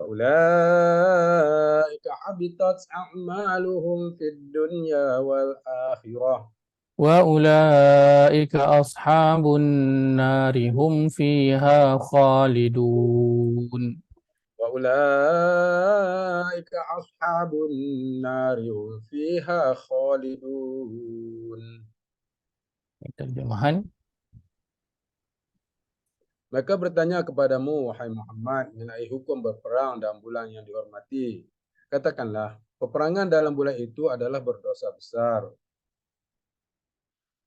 فأولئك حبطت أعمالهم في الدنيا والآخرة وأولئك أصحاب النار هم فيها خالدون وأولئك أصحاب النار هم فيها خالدون. Terjemahan. Mereka bertanya kepadamu, wahai Muhammad, mengenai hukum berperang dalam bulan yang dihormati. Katakanlah, peperangan dalam bulan itu adalah berdosa besar.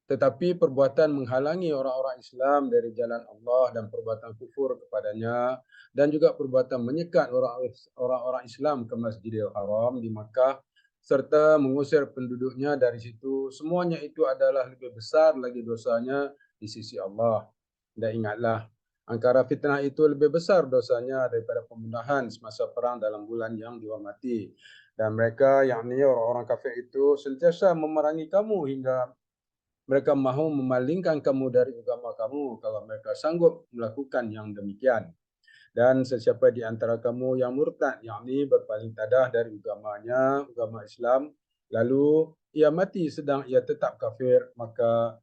Tetapi perbuatan menghalangi orang-orang Islam dari jalan Allah dan perbuatan kufur kepadanya dan juga perbuatan menyekat orang-orang Islam ke Masjidil Haram di Makkah serta mengusir penduduknya dari situ, semuanya itu adalah lebih besar lagi dosanya di sisi Allah. Dan ingatlah, angkara fitnah itu lebih besar dosanya daripada pembunuhan semasa perang dalam bulan yang dihormati. Dan mereka, yakni orang-orang kafir itu, sentiasa memerangi kamu hingga mereka mahu memalingkan kamu dari agama kamu kalau mereka sanggup melakukan yang demikian. Dan sesiapa di antara kamu yang murtad, yakni berpaling tadah dari agamanya, agama Islam, lalu ia mati sedang ia tetap kafir, maka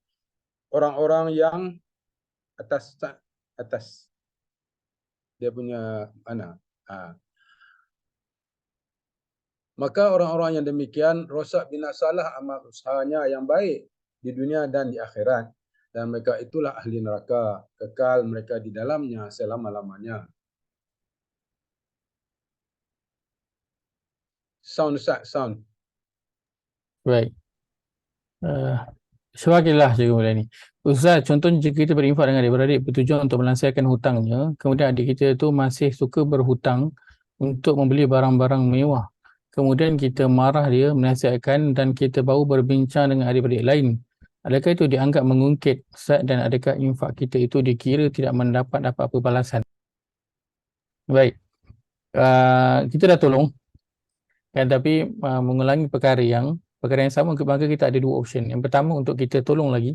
orang-orang yang atas dia punya mana? Maka orang-orang yang demikian rosak binasalah amal usahanya yang baik di dunia dan di akhirat, dan mereka itulah ahli neraka, kekal mereka di dalamnya selama-lamanya. Sound. Baik. Sebagilah juga mulai ni. Ustaz, contohnya jika kita berinfak dengan adik-beradik bertujuan untuk melansaikan hutangnya, kemudian adik kita tu masih suka berhutang untuk membeli barang-barang mewah. Kemudian kita marah dia, menasihatkan dan kita baru berbincang dengan adik-beradik lain. Adakah itu dianggap mengungkit, Ustaz, dan adakah infak kita itu dikira tidak mendapat apa-apa balasan? Baik. Kita dah tolong. Tapi mengulangi perkara yang sama, maka kita ada dua option. Yang pertama, untuk kita tolong lagi,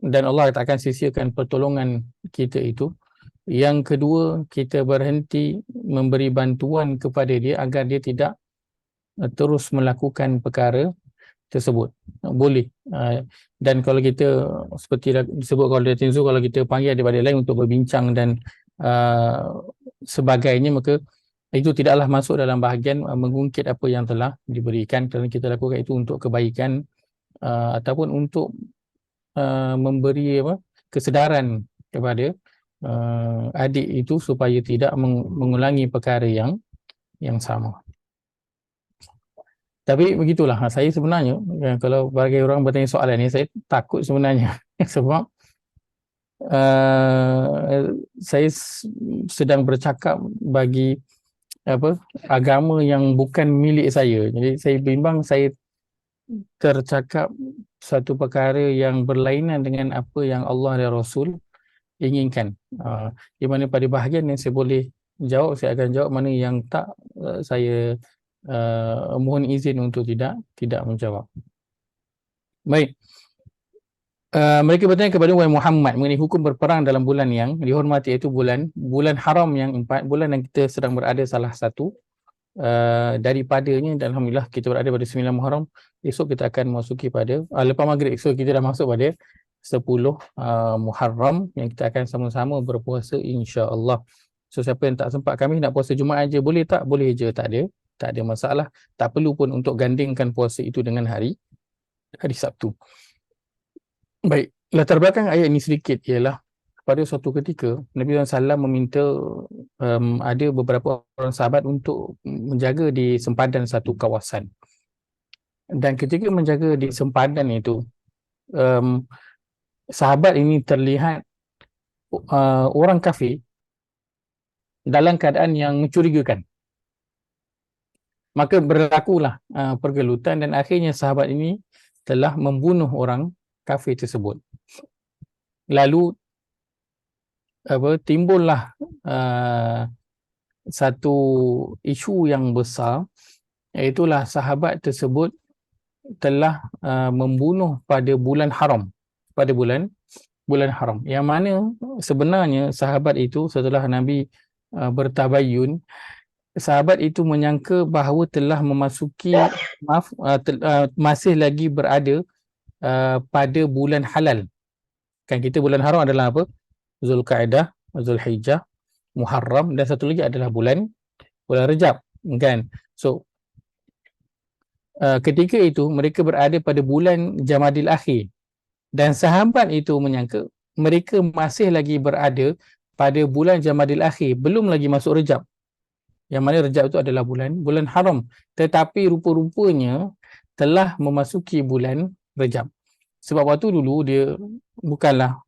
dan Allah akan sisirkan pertolongan kita itu. Yang kedua, kita berhenti memberi bantuan kepada dia agar dia tidak terus melakukan perkara tersebut. Boleh. Dan kalau kita seperti disebut kalau dia tinzu, kalau kita panggil adik-adik lain untuk berbincang dan sebagainya, maka itu tidaklah masuk dalam bahagian mengungkit apa yang telah diberikan, kerana kita lakukan itu untuk kebaikan ataupun untuk memberi kesedaran kepada adik itu supaya tidak mengulangi perkara yang sama. Tapi begitulah, saya sebenarnya kalau bagi orang bertanya soalan ni, saya takut sebenarnya sebab saya sedang bercakap bagi agama yang bukan milik saya. Jadi saya bimbang saya tercakap satu perkara yang berlainan dengan apa yang Allah dan Rasul inginkan. Di mana pada bahagian yang saya boleh jawab, saya akan jawab. Mana yang tak, saya mohon izin untuk tidak menjawab. Baik. Mereka bertanya kepada wahai Muhammad mengenai hukum berperang dalam bulan yang dihormati, iaitu bulan haram yang 4, bulan yang kita sedang berada salah satu daripadanya, dan alhamdulillah kita berada pada 9 Muharram. Esok kita akan masuki pada lepas maghrib, esok kita dah masuk pada 10 Muharram yang kita akan sama-sama berpuasa insya-Allah. So siapa yang tak sempat, kami nak puasa Jumaat aja, boleh tak? Boleh je, tak ada masalah. Tak perlu pun untuk gandingkan puasa itu dengan hari Sabtu. Baik, latar belakang ayat ini sedikit ialah pada suatu ketika Nabi SAW meminta ada beberapa orang sahabat untuk menjaga di sempadan satu kawasan. Dan ketika menjaga di sempadan itu, sahabat ini terlihat orang kafir dalam keadaan yang mencurigakan. Maka berlakulah pergelutan dan akhirnya sahabat ini telah membunuh orang kafir tersebut. Lalu timbullah satu isu yang besar, iaitulah sahabat tersebut telah membunuh pada bulan haram, pada bulan haram, yang mana sebenarnya sahabat itu setelah Nabi bertabayun, sahabat itu menyangka bahawa telah memasuki masih lagi berada pada bulan halal. Kan kita bulan haram adalah apa? Zulkaidah, Zulhijjah, Muharram, dan satu lagi adalah bulan Rejab, kan? So ketika itu mereka berada pada bulan Jamadil Akhir, dan sahabat itu menyangka mereka masih lagi berada pada bulan Jamadil Akhir, belum lagi masuk Rejab, yang mana Rejab itu adalah bulan haram, tetapi rupa-rupanya telah memasuki bulan Rejab. Sebab waktu dulu dia bukanlah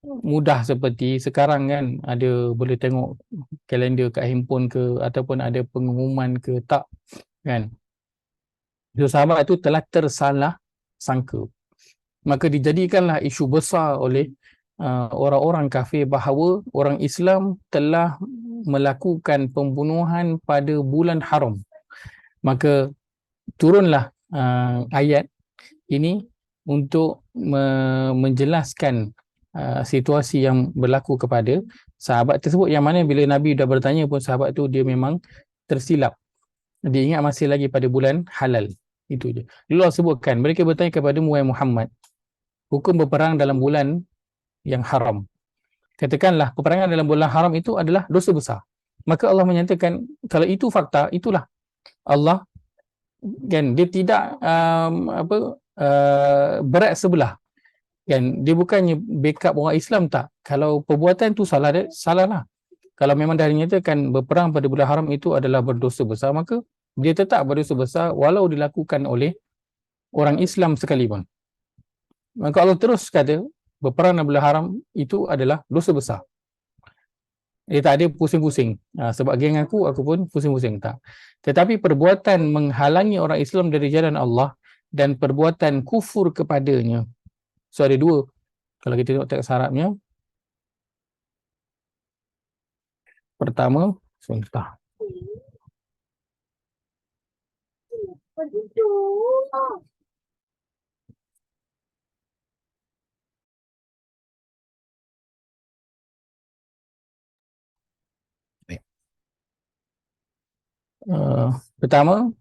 mudah seperti sekarang, kan, ada boleh tengok kalender kat handphone ke, ataupun ada pengumuman ke, tak, kan. So, sahabat itu telah tersalah sangka, maka dijadikanlah isu besar oleh orang-orang kafir bahawa orang Islam telah melakukan pembunuhan pada bulan haram. Maka turunlah ayat ini untuk menjelaskan situasi yang berlaku kepada sahabat tersebut, yang mana bila Nabi dah bertanya pun sahabat tu dia memang tersilap, dia ingat masih lagi pada bulan halal. Itu je. Allah sebutkan, mereka bertanya kepada Muhammad hukum berperang dalam bulan yang haram. Katakanlah peperangan dalam bulan haram itu adalah dosa besar. Maka Allah menyatakan kalau itu fakta, itulah Allah, kan, dia tidak berat sebelah, kan, dia bukannya backup orang Islam, tak. Kalau perbuatan tu salah, dia salahlah. Kalau memang dah dinyatakan berperang pada bulan haram itu adalah berdosa besar, maka dia tetap berdosa besar walau dilakukan oleh orang Islam sekalipun. Maka Allah terus kata berperang dalam bulan haram itu adalah dosa besar. Dia tak ada pusing-pusing. Sebab geng aku pun pusing-pusing, tak. Tetapi perbuatan menghalangi orang Islam dari jalan Allah dan perbuatan kufur kepadanya. So ada dua. Kalau kita tengok teks Arabnya. Pertama, sebentar. Pertama,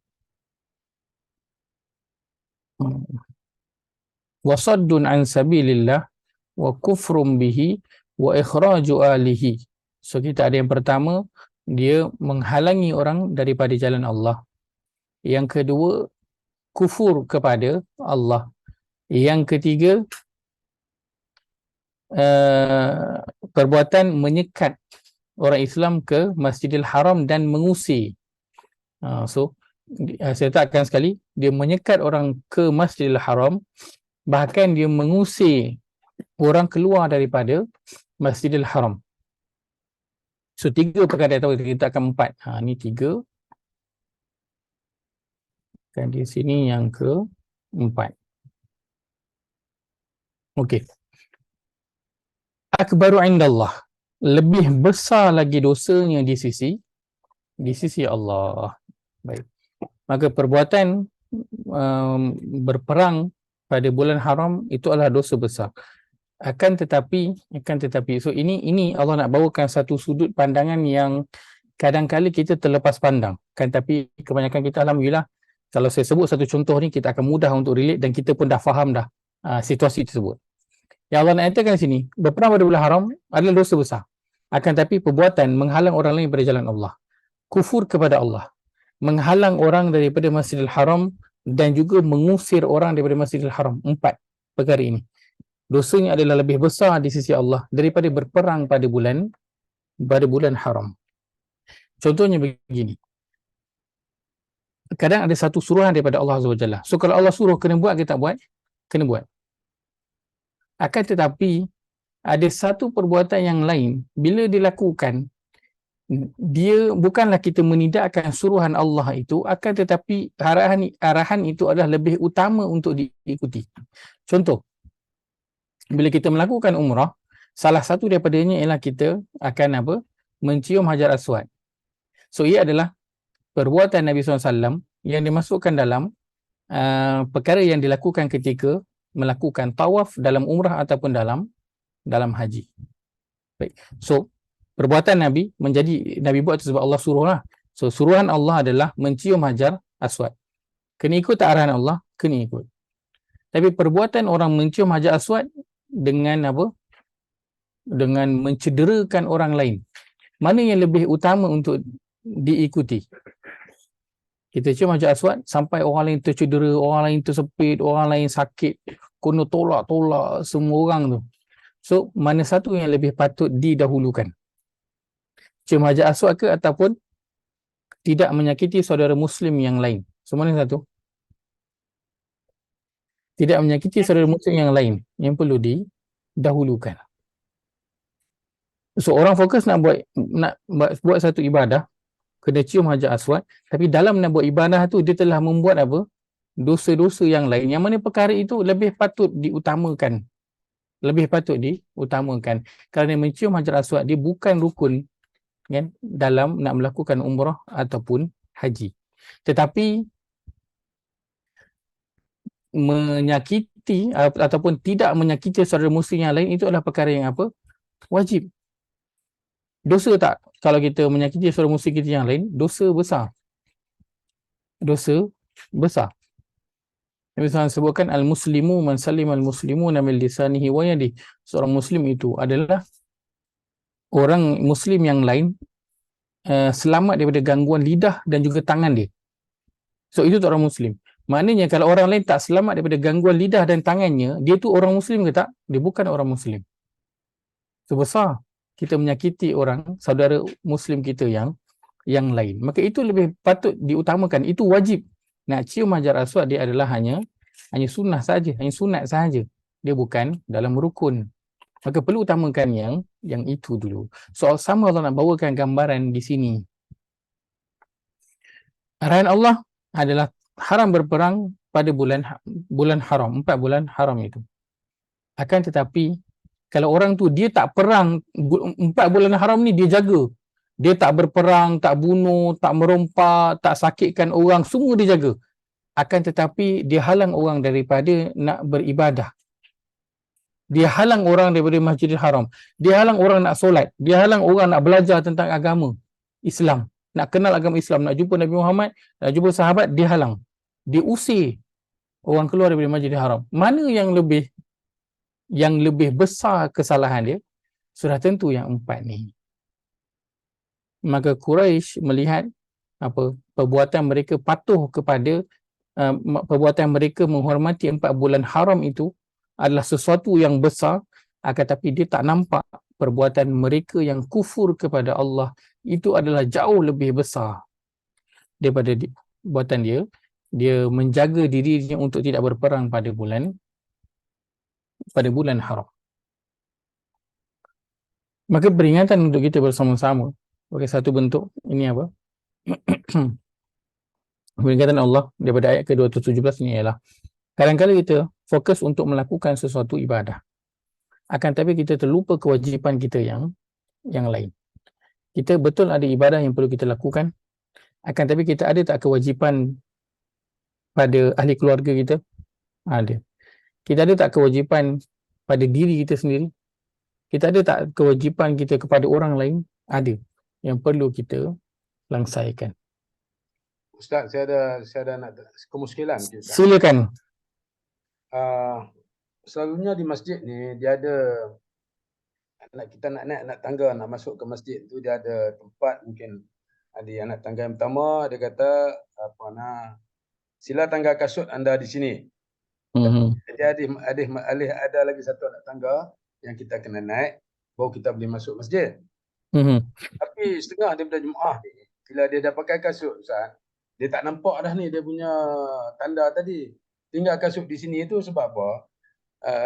wa saddun an sabilillah wa kufrum bihi wa ikhraju alihi. So kita ada yang pertama, dia menghalangi orang daripada jalan Allah. Yang kedua, kufur kepada Allah. Yang ketiga, perbuatan menyekat orang Islam ke Masjidil Haram dan mengusir. So saya letakkan sekali, dia menyekat orang ke Masjidil Haram, bahkan dia mengusir orang keluar daripada Masjidil Haram. So 3 perkara tahu, kita akan 4. Ni 3. Dan di sini yang ke-4. Okey. Akbaru indallah, lebih besar lagi dosanya di sisi Allah. Baik. Maka perbuatan berperang pada bulan haram itu adalah dosa besar. Akan tetapi so ini Allah nak bawakan satu sudut pandangan yang kadang-kala kita terlepas pandang. Kan, tapi kebanyakan kita alhamdulillah, kalau saya sebut satu contoh ni, kita akan mudah untuk relate dan kita pun dah faham dah situasi tersebut. Yang Allah nak nyatakan sini, berperang pada bulan haram adalah dosa besar. Akan tetapi perbuatan menghalang orang lain daripada jalan Allah, kufur kepada Allah, menghalang orang daripada Masjidil Haram dan juga mengusir orang daripada Masjidil Haram. 4 perkara ini dosanya adalah lebih besar di sisi Allah daripada berperang pada bulan haram. Contohnya begini. Kadang ada satu suruhan daripada Allah Azza wa Jalla. So kalau Allah suruh kena buat ke tak buat? Kena buat. Akan tetapi ada satu perbuatan yang lain, bila dilakukan, dia bukanlah kita menidakkan suruhan Allah itu, akan tetapi arahan itu adalah lebih utama untuk diikuti. Contoh, bila kita melakukan umrah, salah satu daripadanya ialah kita akan mencium Hajar Aswad. So ia adalah perbuatan Nabi SAW yang dimasukkan dalam perkara yang dilakukan ketika melakukan tawaf dalam umrah ataupun dalam haji. Baik. So perbuatan Nabi Nabi buat itu sebab Allah suruh lah. So suruhan Allah adalah mencium Hajar Aswad. Kena ikut arahan Allah, kena ikut. Tapi perbuatan orang mencium Hajar Aswad dengan dengan mencederakan orang lain, mana yang lebih utama untuk diikuti? Kita cium Hajar Aswad sampai orang lain tercedera, orang lain tersepit, orang lain sakit, kena tolak semua orang tu. So mana satu yang lebih patut didahulukan? Cium Hajar Aswad ke ataupun tidak menyakiti saudara muslim yang lain? So mana satu? Tidak menyakiti saudara muslim yang lain yang perlu didahulukan. So orang fokus nak buat satu ibadah, kena cium Hajar Aswad, tapi dalam nak buat ibadah tu dia telah membuat dosa-dosa yang lain, yang mana perkara itu lebih patut diutamakan. Kerana mencium Hajar Aswad dia bukan rukun kan dalam nak melakukan umrah ataupun haji. Tetapi menyakiti ataupun tidak menyakiti saudara muslim yang lain itu adalah perkara yang wajib. Dosa tak kalau kita menyakiti saudara muslim kita yang lain? Dosa besar. Nabi SAW sebutkan al-muslimu man salima al-muslimuna min lisanihi wa yadihi. Seorang muslim itu adalah orang muslim yang lain selamat daripada gangguan lidah dan juga tangan dia. So itu orang muslim. Maknanya kalau orang lain tak selamat daripada gangguan lidah dan tangannya, dia tu orang muslim ke tak? Dia bukan orang muslim. Sebesar kita menyakiti orang, saudara muslim kita yang lain, maka itu lebih patut diutamakan. Itu wajib. Nak cium Hajar Aswad dia adalah hanya sunnah saja, hanya sunat saja. Dia bukan dalam rukun. Maka perlu utamakan yang itu dulu. Soal sama Allah nak bawakan gambaran di sini. Arahan Allah adalah haram berperang pada bulan haram, 4 bulan haram itu. Akan tetapi kalau orang tu dia tak perang 4 bulan haram ni, dia jaga. Dia tak berperang, tak bunuh, tak merompak, tak sakitkan orang, semua dia jaga. Akan tetapi dia halang orang daripada nak beribadah. Dia halang orang daripada Masjidil Haram. Dia halang orang nak solat. Dia halang orang nak belajar tentang agama Islam. Nak kenal agama Islam, nak jumpa Nabi Muhammad, nak jumpa sahabat, dia halang. Dia usir. orang keluar daripada Masjidil Haram. Mana yang lebih besar kesalahan dia? Sudah tentu yang 4 ni. Maka Quraisy melihat perbuatan mereka patuh kepada perbuatan mereka menghormati 4 bulan haram itu adalah sesuatu yang besar, akan tapi dia tak nampak perbuatan mereka yang kufur kepada Allah itu adalah jauh lebih besar daripada buatan dia. Dia menjaga dirinya untuk tidak berperang pada bulan haram. Maka peringatan untuk kita bersama-sama sebagai satu bentuk ini apa? Peringatan Allah daripada ayat ke-217 ini ialah kadang-kadang kita fokus untuk melakukan sesuatu ibadah, akan tapi kita terlupa kewajipan kita yang lain. Kita betul ada ibadah yang perlu kita lakukan, akan tapi kita ada tak kewajipan pada ahli keluarga kita? Ada. Kita ada tak kewajipan pada diri kita sendiri? Kita ada tak kewajipan kita kepada orang lain? Ada. Yang perlu kita langsaikan. Ustaz, saya ada nak kemuskilan. Silakan. Selalunya di masjid ni dia ada kita nak naik anak tangga nak masuk ke masjid tu, dia ada tempat, mungkin ada anak tangga yang pertama dia kata sila tangga kasut anda di sini. Jadi ada lagi satu anak tangga yang kita kena naik baru kita boleh masuk masjid. Tapi setengah daripada jemaah ni bila dia dah pakai kasut, Ustaz, dia tak nampak dah ni dia punya tanda tadi. Tinggal kasut di sini itu sebab apa?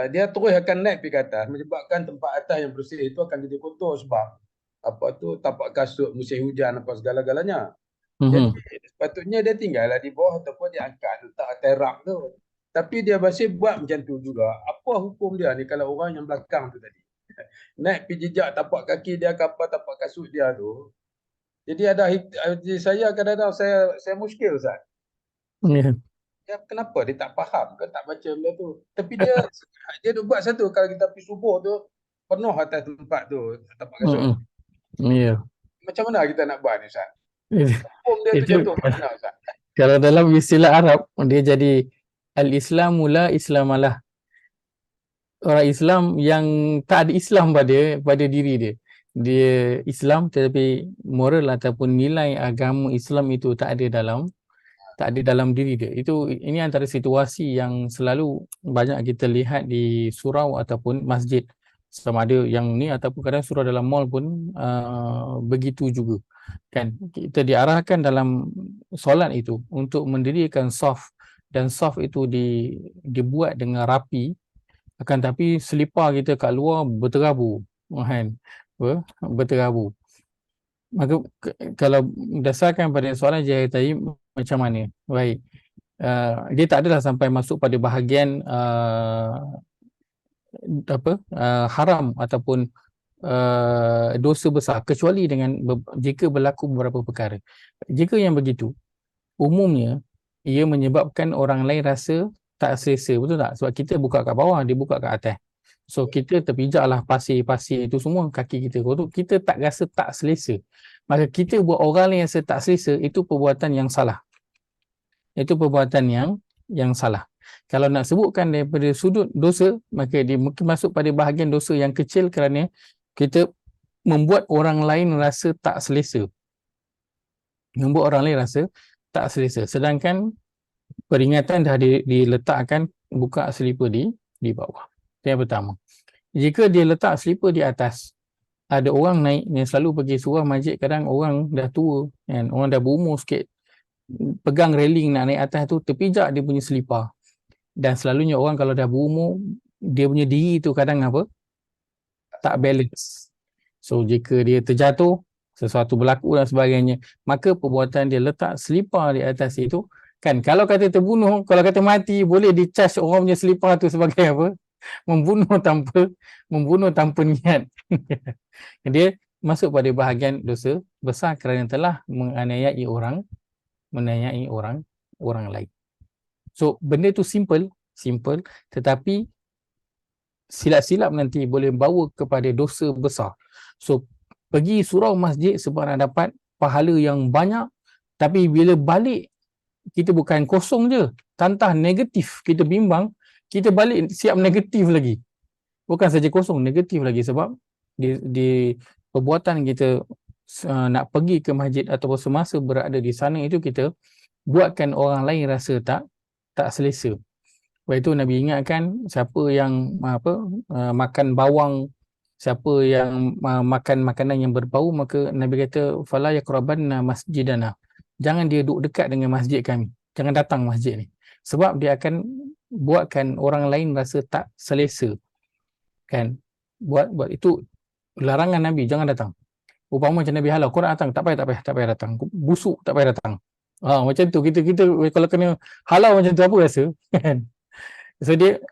Dia terus akan naik pergi ke atas, menyebabkan tempat atas yang bersih itu akan jadi kotor sebab tapak kasut musim hujan apa segala-galanya. Jadi sepatutnya dia tinggallah di bawah ataupun dia angkat letak atas rak tu. Tapi dia masih buat macam tu juga. Apa hukum dia ni kalau orang yang belakang tu tadi naik pergi jejak tapak kaki dia ke apa tapak kasut dia tu. Jadi saya kadang-kadang saya muskil, Ustaz. Dia kenapa dia tak faham ke tak baca benda tu. Tapi dia buat satu, kalau kita pergi subuh tu penuh atas tempat tu tapak kasut. Macam mana kita nak buat ni, Ustaz? Hukum dia tu jatuh macam mana, Ustaz? Kalau dalam istilah Arab dia jadi al-islamu la islamalah. Orang Islam yang tak ada Islam pada diri dia. Dia Islam tetapi moral ataupun nilai agama Islam itu tak ada dalam diri dia. Ini antara situasi yang selalu banyak kita lihat di surau ataupun masjid. Sama ada yang ni ataupun kadang surau dalam mall pun begitu juga. Kan kita diarahkan dalam solat itu untuk mendirikan saf, dan saf itu dibuat dengan rapi, akan tapi selipar kita kat luar berterabu, kan? Berterabu. Maka kalau berdasarkan pada soalan Jaya tadi macam mana? Baik. Dia tak adalah sampai masuk pada bahagian haram ataupun dosa besar, kecuali jika berlaku beberapa perkara. Jika yang begitu, umumnya ia menyebabkan orang lain rasa tak selesa, betul tak? Sebab kita buka kat bawah, dia buka kat atas. So kita terpijaklah pasir-pasir itu semua kaki kita. Kalau kita tak rasa tak selesa, maka kita buat orang lain rasa tak selesa, itu perbuatan yang salah. Itu perbuatan yang salah. Kalau nak sebutkan daripada sudut dosa, maka dia mungkin masuk pada bahagian dosa yang kecil kerana kita membuat orang lain rasa tak selesa. Membuat orang lain rasa tak selesa. Sedangkan peringatan dah diletakkan buka selipar di bawah. Itu yang pertama. Jika dia letak selipar di atas, ada orang naik, yang selalu pergi surau masjid, kadang orang dah tua, kan? Orang dah berumur sikit, pegang railing nak naik atas tu, terpijak dia punya selipar. Dan selalunya orang kalau dah berumur, dia punya diri tu kadang tak balance. So jika dia terjatuh, sesuatu berlaku dan sebagainya, maka perbuatan dia letak selipar di atas itu, kan, kalau kata terbunuh, kalau kata mati, boleh di-charge orang punya selipar tu sebagai apa? Membunuh tanpa niat. Dia masuk pada bahagian dosa besar kerana telah menganiayai orang lain. So benda tu simple, tetapi silap-silap nanti boleh bawa kepada dosa besar. So pergi surau masjid sebab nak dapat pahala yang banyak, tapi bila balik kita bukan kosong je, tantah negatif, kita bimbang, kita balik siap negatif lagi. Bukan saja kosong, negatif lagi, sebab di perbuatan kita nak pergi ke masjid ataupun semasa berada di sana itu kita buatkan orang lain rasa tak selesa. Sebab itu Nabi ingatkan, siapa yang makan bawang, siapa yang makan makanan yang berbau, maka Nabi kata fala yaqrabanna masjidana. Jangan dia duduk dekat dengan masjid kami. Jangan datang masjid ni. Sebab dia akan buatkan orang lain rasa tak selesa. Kan? Buat itu larangan Nabi, jangan datang. Upama macam Nabi halau, kau nak datang, tak payah datang. Busuk, tak payah datang. Macam tu kita kalau kena halau macam tu apa rasa? Kan? So dia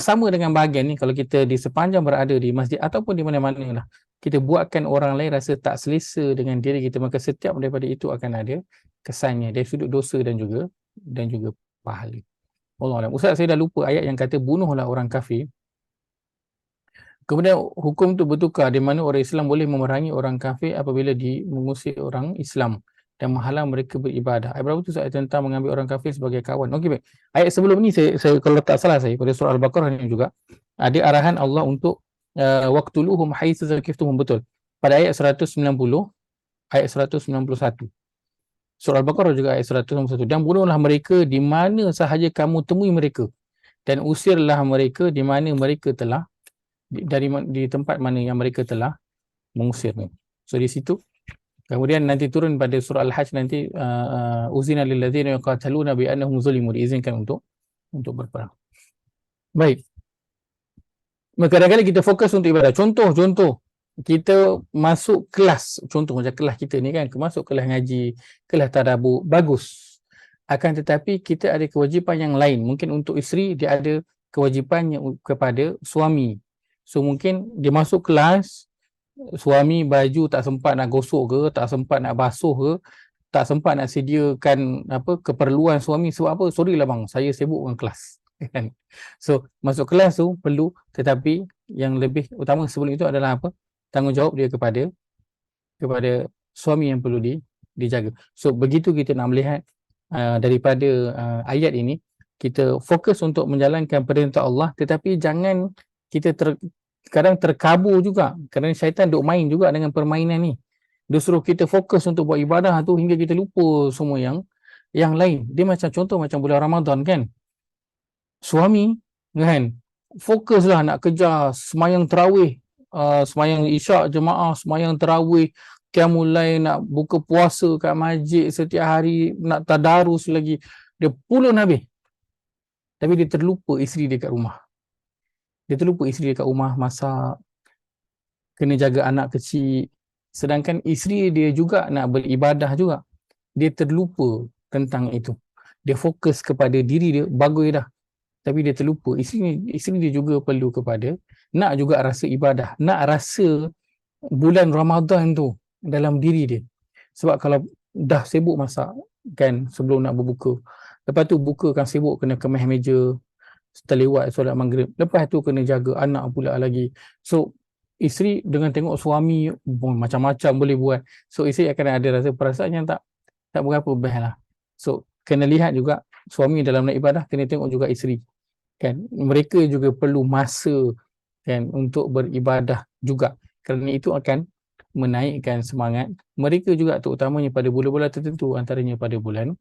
sama dengan bahagian ni, kalau kita di sepanjang berada di masjid ataupun di mana-mana lah, kita buatkan orang lain rasa tak selesa dengan diri kita, maka setiap daripada itu akan ada kesannya dari sudut dosa dan juga pahala. Wallahualam. Ustaz, saya dah lupa ayat yang kata bunuhlah orang kafir. Kemudian hukum tu bertukar, di mana orang Islam boleh memerangi orang kafir apabila mengusir orang Islam dan menghalang mereka beribadah. Ayat berapa tu Ustaz tentang mengambil orang kafir sebagai kawan? Okey, baik. Ayat sebelum ni saya kalau tak salah saya pada surah Al-Baqarah ni juga ada arahan Allah untuk waqtuluhum haitsu zakiftum, betul. Pada ayat 190, ayat 191. Surah Al-Baqarah juga ayat 191. Dan bunuhlah mereka di mana sahaja kamu temui mereka, dan usirlah mereka di mana mereka telah di tempat mana yang mereka telah mengusirnya. So di situ. Kemudian nanti turun pada surah Al-Hajj nanti uzina lil ladzina yuqataluna bi annahum zulimu, diizinkan untuk berperang. Baik. Kadang-kadang kita fokus untuk ibadah. Contoh kita masuk kelas, contoh macam kelas kita ni kan, masuk kelas ngaji, kelas tadabbur, bagus. Akan tetapi kita ada kewajipan yang lain. Mungkin untuk isteri dia ada kewajipan kepada suami. So mungkin dia masuk kelas, suami baju tak sempat nak gosok ke, tak sempat nak basuh ke, tak sempat nak sediakan keperluan suami. Sebab apa? Sorry lah bang, saya sibuk dengan kelas. Kan? So masuk kelas tu perlu, tetapi yang lebih utama sebelum itu adalah apa? Tanggungjawab dia kepada suami yang perlu dijaga. So begitu kita nak melihat daripada ayat ini, kita fokus untuk menjalankan perintah Allah, tetapi jangan kita kadang terkabur juga, kerana syaitan duk main juga dengan permainan ni. Dia suruh kita fokus untuk buat ibadah tu hingga kita lupa semua yang lain. Dia macam contoh macam bulan Ramadan kan, suami kan fokuslah nak kejar semayang tarawih, semayang isyak jemaah, semayang tarawih, qiyamul lail, nak buka puasa kat masjid setiap hari, nak tadarus lagi, dia pulun habis. Tapi dia terlupa isteri dia kat rumah. Dia terlupa isteri dia kat rumah masak, kena jaga anak kecil, sedangkan isteri dia juga nak beribadah juga. Dia terlupa tentang itu. Dia fokus kepada diri dia, bagus dah. Tapi dia terlupa isteri dia juga perlu kepada, nak juga rasa ibadah, nak rasa bulan Ramadan tu dalam diri dia. Sebab kalau dah sibuk masak kan sebelum nak berbuka, lepas tu buka kan sibuk kena kemas meja, terlewat solat maghrib, lepas tu kena jaga anak pula lagi. So isteri dengan tengok suami macam-macam boleh buat, so isteri akan ada rasa perasaan yang tak berapa best lah. So kena lihat juga suami dalam nak ibadah, kena tengok juga isteri kan, mereka juga perlu masa kan untuk beribadah juga, kerana itu akan menaikkan semangat mereka juga, terutamanya pada bulan-bulan tertentu, antaranya pada bulan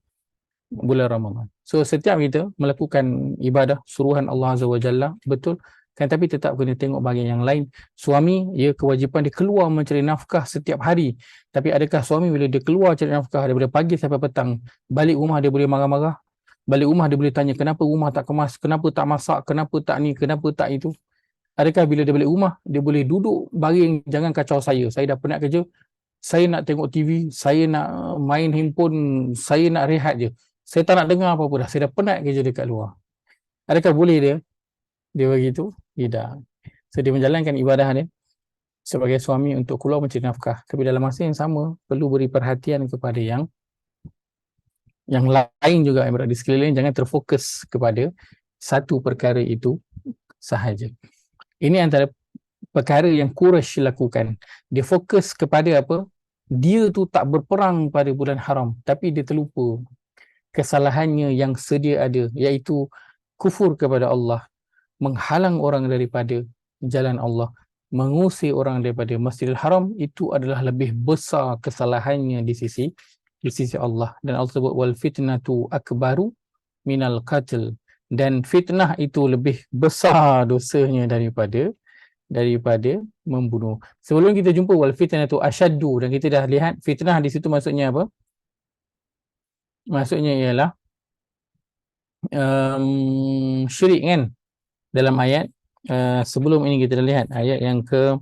Ramadan. So setiap kita melakukan ibadah suruhan Allah Azza wa Jalla, betul kan, tapi tetap kena tengok bahagian yang lain. Suami, ya kewajipan dia keluar mencari nafkah setiap hari, tapi adakah suami bila dia keluar cari nafkah daripada pagi sampai petang, balik rumah dia boleh marah-marah, balik rumah dia boleh tanya kenapa rumah tak kemas, kenapa tak masak, kenapa tak ni, kenapa tak itu? Adakah bila dia balik rumah dia boleh duduk baring, jangan kacau saya dah penat kerja, saya nak tengok TV, saya nak main handphone, saya nak rehat je, saya tak nak dengar apa-apa dah, saya dah penat kerja dekat luar. Adakah boleh dia begitu? Tidak. So dia menjalankan ibadah dia sebagai suami untuk keluar mencari nafkah, tapi dalam masa yang sama perlu beri perhatian kepada yang lain juga yang berada di sekeliling. Jangan terfokus kepada satu perkara itu sahaja. Ini antara perkara yang Quraisy lakukan. Dia fokus kepada apa? Dia tu tak berperang pada bulan haram, tapi dia terlupa kesalahannya yang sedia ada, iaitu kufur kepada Allah, menghalang orang daripada jalan Allah, mengusir orang daripada Masjidil Haram, itu adalah lebih besar kesalahannya di sisi Allah. Dan Allah sebut wal fitnatu akbaru minal qatl, dan fitnah itu lebih besar dosanya daripada membunuh. Sebelum kita jumpa wal fitnatu asyaddu, dan kita dah lihat fitnah di situ maksudnya apa? Maksudnya ialah syirik kan, dalam ayat sebelum ini kita dah lihat ayat yang ke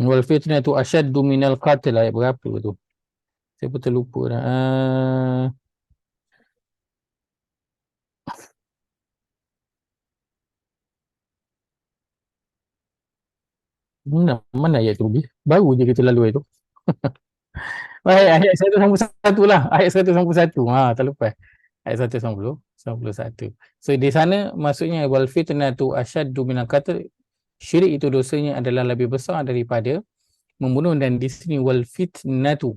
wal fitnatu asyaddu minal qatl, ayat berapa tu? Saya pun terlupa dah. Mana ayat tu? Baru je kita lalu itu. Ayat 191 lah. Ayat 191. Terlepas. Ayat 191. So di sana maksudnya wal fitnatu asyaddu minal qatl, syirik itu dosanya adalah lebih besar daripada membunuh, dan di sini wal fitnatu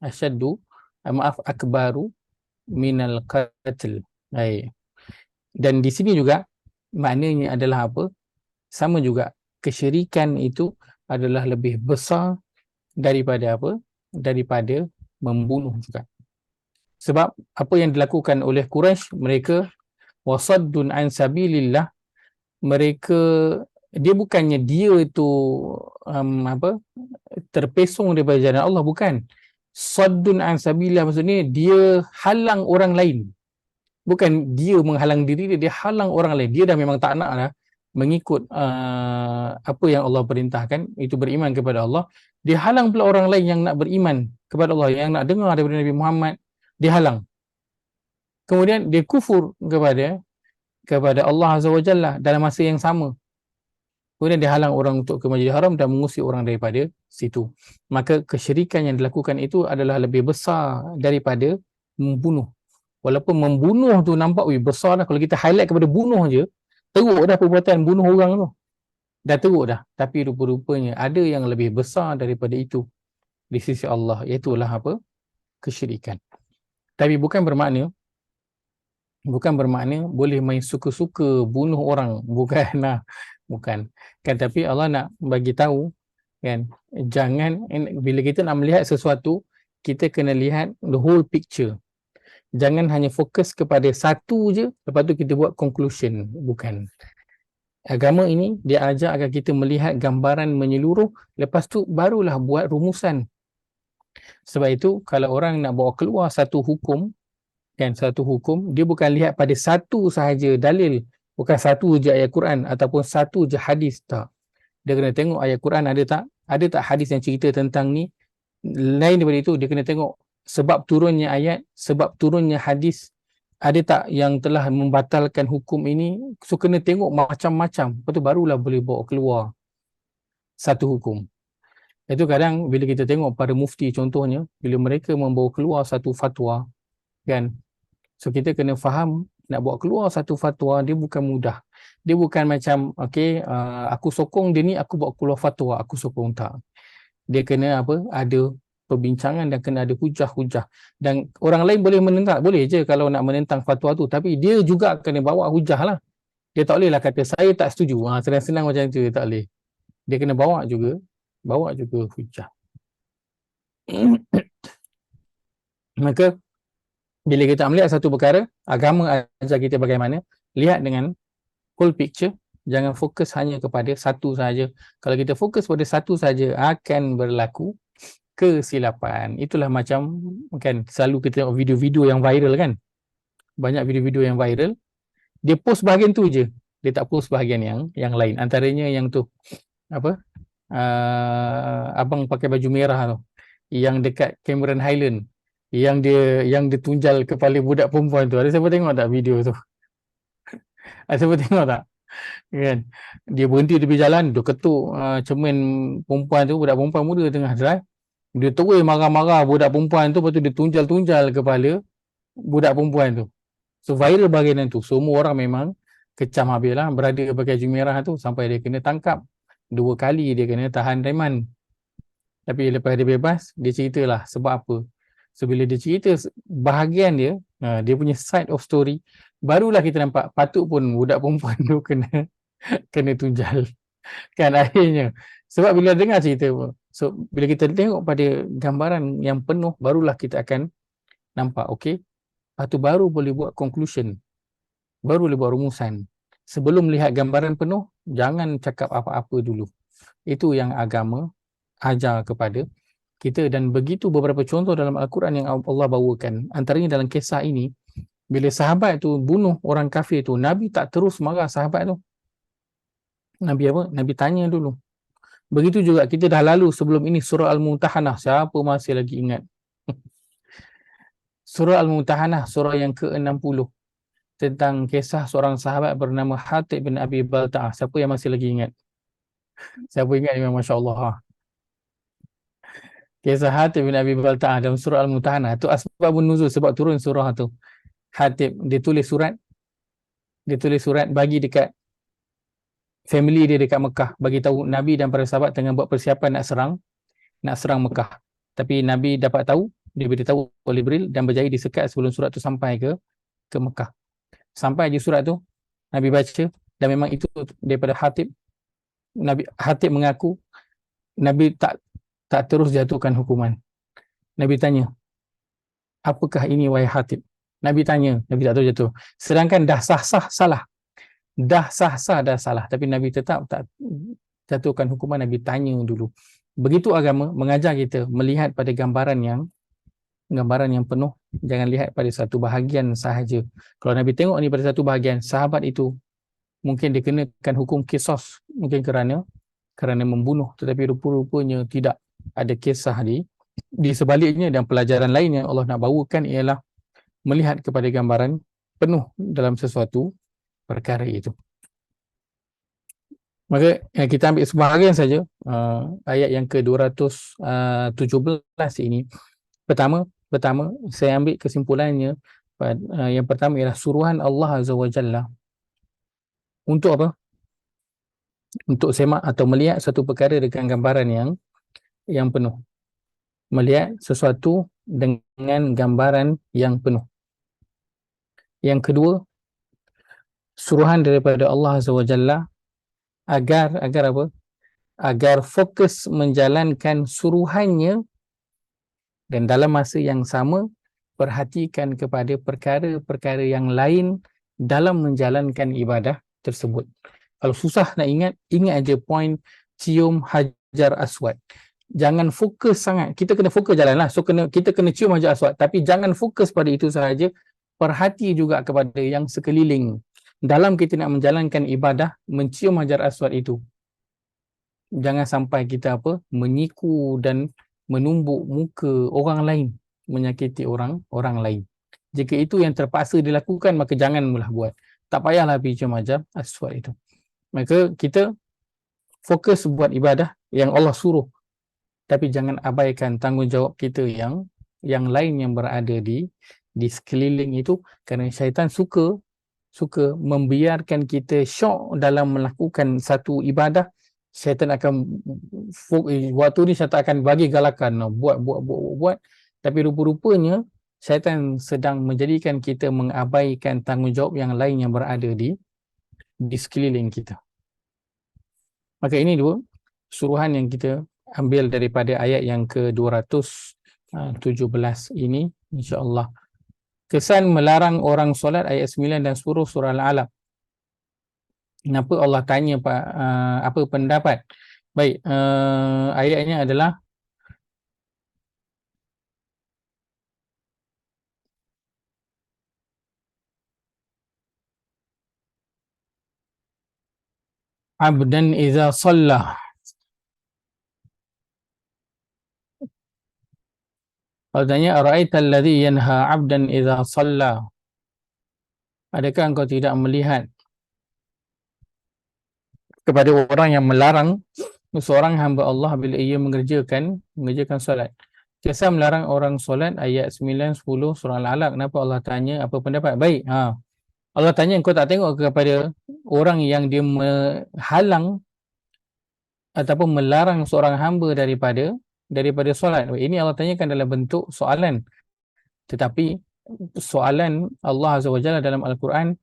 asyaddu, akbaru minal qatl. Dan di sini juga maknanya adalah apa? Sama juga, kesyirikan itu adalah lebih besar daripada apa? Daripada membunuh juga. Sebab apa yang dilakukan oleh Quraisy, mereka wasaddun an sabilillah, mereka, dia bukannya dia itu terpesong daripada jalan Allah, bukan. Saddun an sabilillah maksudnya dia halang orang lain. Bukan dia menghalang diri dia halang orang lain. Dia dah memang tak nak dah mengikut apa yang Allah perintahkan, itu beriman kepada Allah. Dia halang pula orang lain yang nak beriman kepada Allah, yang nak dengar daripada Nabi Muhammad, dia halang. Kemudian dia kufur kepada Allah Azza wa Jalla dalam masa yang sama. Kemudian dia halang orang untuk ke Masjidil Haram dan mengusir orang daripada situ. Maka kesyirikan yang dilakukan itu adalah lebih besar daripada membunuh. Walaupun membunuh tu nampak besar dah, kalau kita highlight kepada bunuh je, teruk dah perbuatan bunuh orang tu. Dah teruk dah. Tapi rupa-rupanya ada yang lebih besar daripada itu di sisi Allah, iaitulah apa? Kesyirikan. Tapi bukan bermakna boleh main suka-suka bunuh orang, bukan. Kan, tapi Allah nak bagi tahu kan, jangan, bila kita nak melihat sesuatu, kita kena lihat the whole picture. Jangan hanya fokus kepada satu je, lepas tu kita buat conclusion. Bukan. Agama ini dia ajar agar kita melihat gambaran menyeluruh, lepas tu barulah buat rumusan. Sebab itu kalau orang nak bawa keluar satu hukum, dia bukan lihat pada satu sahaja dalil, bukan satu je ayat Quran ataupun satu je hadis, tak. Dia kena tengok ayat Quran ada tak hadis yang cerita tentang ni. Lain daripada itu, dia kena tengok sebab turunnya ayat, sebab turunnya hadis, ada tak yang telah membatalkan hukum ini. So kena tengok macam-macam, lepas tu barulah boleh bawa keluar satu hukum. Itu kadang bila kita tengok para mufti contohnya, bila mereka membawa keluar satu fatwa kan, so kita kena faham, nak bawa keluar satu fatwa dia bukan mudah. Dia bukan macam aku sokong dia ni, aku bawa keluar fatwa, aku sokong, tak. Dia kena ada perbincangan dan kena ada hujah-hujah. Dan orang lain boleh menentang, boleh je kalau nak menentang fatwa tu, tapi dia juga kena bawa hujah lah. Dia tak boleh lah kata saya tak setuju, senang-senang macam tu, tak boleh. Dia kena bawa juga hujah. Maka bila kita melihat satu perkara, agama ajar kita bagaimana, lihat dengan whole picture. Jangan fokus hanya kepada satu saja. Kalau kita fokus pada satu saja, akan berlaku kesilapan. Itulah macam kan, selalu kita tengok video-video yang viral kan. Banyak video-video yang viral, dia post bahagian tu je, dia tak post bahagian yang lain. Antaranya yang tu abang pakai baju merah tu, yang dekat Cameron Highland, yang dia tunjal kepala budak perempuan tu. Ada siapa tengok tak video tu? Ada siapa tengok tak? Kan, dia berhenti tepi jalan, dia ketuk cermin perempuan tu, budak perempuan muda tengah drive. Dia terus marah-marah budak perempuan tu, lepas tu dia tunjal-tunjal kepala budak perempuan tu. So viral bahagian tu. Semua orang memang kecam habis lah. Berada pakai baju merah tu sampai dia kena tangkap. 2 kali dia kena tahan reman. Tapi lepas dia bebas, dia ceritalah sebab apa. So bila dia cerita bahagian dia, dia punya side of story, barulah kita nampak patut pun budak perempuan tu kena tunjal. Kan akhirnya. Sebab bila dengar cerita, so bila kita tengok pada gambaran yang penuh, barulah kita akan nampak, okey, lepas tu baru boleh buat conclusion, baru boleh buat rumusan. Sebelum lihat gambaran penuh, jangan cakap apa-apa dulu. Itu yang agama ajar kepada kita, dan begitu beberapa contoh dalam Al-Quran yang Allah bawakan. Antaranya dalam kisah ini, bila sahabat tu bunuh orang kafir tu, Nabi tak terus marah sahabat tu. Nabi apa? Nabi tanya dulu. Begitu juga kita dah lalu sebelum ini surah Al-Mumtahanah. Siapa masih lagi ingat? Surah Al-Mumtahanah, surah yang ke-60, tentang kisah seorang sahabat bernama Hatib bin Abi Balta'ah. Siapa yang masih lagi ingat? Siapa ingat? Memang Masya Allah. Kisah Hatib bin Abi Balta'ah dalam surah Al-Mumtahanah. Itu asbabun nuzul, sebab turun surah tu. Hatib, dia tulis surat bagi dekat family dia dekat Mekah, bagi tahu Nabi dan para sahabat tengah buat persiapan nak serang Mekah. Tapi Nabi dapat tahu, dia beritahu oleh Jibril dan berjaya disekat sebelum surat tu sampai ke Mekah. Sampai je surat tu, Nabi baca, dan memang itu daripada Hatib. Hatib mengaku Nabi tak terus jatuhkan hukuman. Nabi tanya, apakah ini wahai Hatib? Nabi tanya, Nabi tak tahu jatuh. Sedangkan dah sah-sah salah. Dah sah-sah dah salah, tapi Nabi tetap tak jatuhkan hukuman. Nabi tanya dulu. Begitu agama mengajar kita melihat pada gambaran yang penuh, jangan lihat pada satu bahagian sahaja. Kalau Nabi tengok ni pada satu bahagian, sahabat itu mungkin dikenakan hukum qisas, mungkin kerana membunuh, tetapi rupa-rupanya tidak ada kisah di sebaliknya. Dan pelajaran lain yang Allah nak bawakan ialah melihat kepada gambaran penuh dalam sesuatu perkara itu. Maka kita ambil sebahagian saja ayat yang ke-217 ini. Pertama saya ambil kesimpulannya, yang pertama ialah suruhan Allah Azza wa Jalla untuk apa? Untuk semak atau melihat satu perkara dengan gambaran yang penuh. Melihat sesuatu dengan gambaran yang penuh. Yang kedua, suruhan daripada Allah Azza wa Jalla agar apa? Agar fokus menjalankan suruhannya, dan dalam masa yang sama perhatikan kepada perkara-perkara yang lain dalam menjalankan ibadah tersebut. Kalau susah nak ingat aja poin cium Hajar Aswad. Jangan fokus sangat. Kita kena fokus jalanlah. So kita kena cium Hajar Aswad, tapi jangan fokus pada itu sahaja. Perhati juga kepada yang sekeliling. Dalam kita nak menjalankan ibadah, mencium Hajar Aswad itu, jangan sampai kita menyiku dan menumbuk muka orang lain, menyakiti orang lain. Jika itu yang terpaksa dilakukan, maka janganlah buat. Tak payahlah pergi cium Hajar Aswad itu. Maka kita fokus buat ibadah yang Allah suruh, tapi jangan abaikan tanggungjawab kita yang lain yang berada di sekeliling itu, kerana syaitan suka membiarkan kita syok dalam melakukan satu ibadah. Syaitan akan waktu ni syaitan akan bagi galakan, buat, tapi rupa-rupanya syaitan sedang menjadikan kita mengabaikan tanggungjawab yang lain yang berada di sekeliling kita. Maka ini dua suruhan yang kita ambil daripada ayat yang ke-217 ini, insya-Allah. Kesan melarang orang solat, ayat 9 dan 10 surah Al-Alaq. Kenapa Allah tanya apa pendapat? Baik, ayatnya adalah abdan iza shalla. Allah tanya, ara'aital ladzi yanha 'abdan idza shalla. Adakah engkau tidak melihat kepada orang yang melarang seorang hamba Allah bila ia mengerjakan solat. Kisah melarang orang solat, ayat 9, 10 surah Al-Alaq. Kenapa Allah tanya apa pendapat? Baik, Allah tanya, engkau tak tengok kepada orang yang dia menghalang ataupun melarang seorang hamba daripada daripada solat. Ini Allah tanyakan dalam bentuk soalan. Tetapi soalan Allah Azza wa Jalla dalam Al-Quran,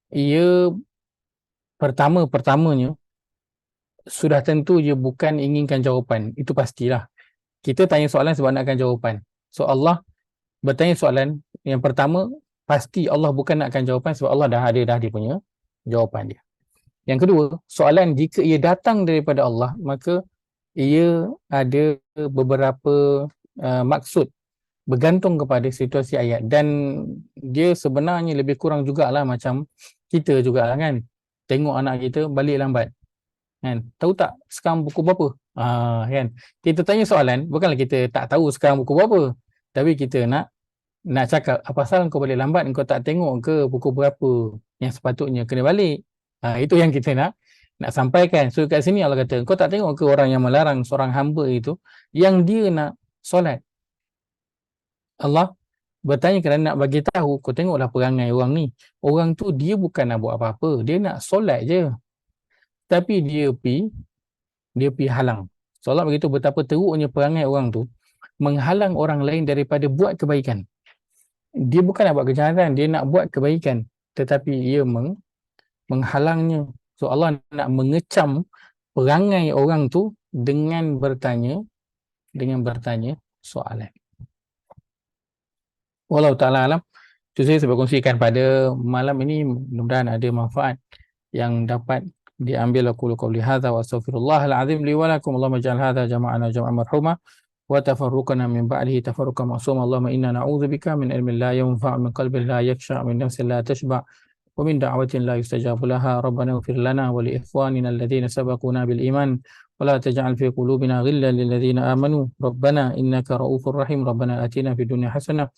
ia pertamanya sudah tentu dia bukan inginkan jawapan. Itu pastilah. Kita tanya soalan sebab nakkan jawapan. So Allah bertanya soalan yang pertama, pasti Allah bukan nakkan jawapan sebab Allah dah ada dia punya jawapan dia. Yang kedua, soalan jika ia datang daripada Allah, maka ia ada beberapa maksud bergantung kepada situasi ayat, dan dia sebenarnya lebih kurang jugalah macam kita jugalah kan. Tengok anak kita balik lambat. Kan? Tahu tak sekarang buku berapa? Kan? Kita tanya soalan, bukanlah kita tak tahu sekarang buku berapa. Tapi kita nak cakap, apa pasal kau balik lambat, kau tak tengok ke buku berapa yang sepatutnya kena balik. Itu yang kita nak sampaikan. So kat sini Allah kata, kau tak tengok ke orang yang melarang seorang hamba itu yang dia nak solat. Allah bertanya kerana nak bagi tahu, kau tengoklah perangai orang ni. Orang tu dia bukan nak buat apa-apa, dia nak solat je. Tapi dia pi halang. Solat begitu betapa teruknya perangai orang tu menghalang orang lain daripada buat kebaikan. Dia bukan nak buat kejahatan, dia nak buat kebaikan, tetapi ia menghalangnya. So Allah nak mengecam perangai orang tu dengan bertanya soalan. Wallahu ta'ala alam. Itu saya berkongsikan pada malam ini, mudah-mudahan ada manfaat yang dapat diambil. Aku qauli hadza wa astaghfirullahal azim li wa lakum. Allahumma ij'al hadza jama'ana jam'an marhuma wa tafarruqana min ba'dihi tafarruqan ma'suma. Allahumma inna na'udzubika min ilmin la yanfa', min qalbin la yakhsha', min nafsin la tashba', wa min da'watin la yustajabu laha. Rabbana ighfir lana wa li ikhwanina alladhina sabaquna bil iman wa la taj'al fi qulubina ghillan lil ladzina amanu rabbana innaka ra'ufur rahim. Rabbana atina fid dunya hasanah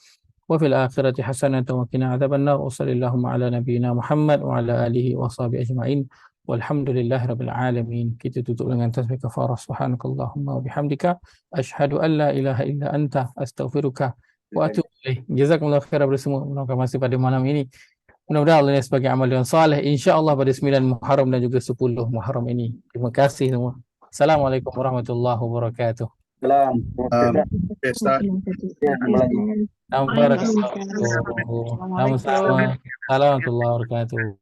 wa fil akhirati hasanatan wa qina adzabannar. Wa sallallahu ala nabiyyina Muhammad wa ala alihi wa sahbihi ajma'in. Walhamdulillahirabbil alamin. Kita tutup dengan tasbih kafarah. Subhanakallahumma wa bihamdika asyhadu an la ilaha illa anta astaghfiruka wa atubu ilaik. Jazakumullahu khairan kepada semua meluangkan masa pada malam ini. Mudah-mudahan Allah ini sebagai amal yang saleh, insya-Allah pada 9 Muharram dan juga 10 Muharram ini. Terima kasih semua. Assalamualaikum warahmatullahi wabarakatuh. Salam. Assalamualaikum warahmatullahi wabarakatuh.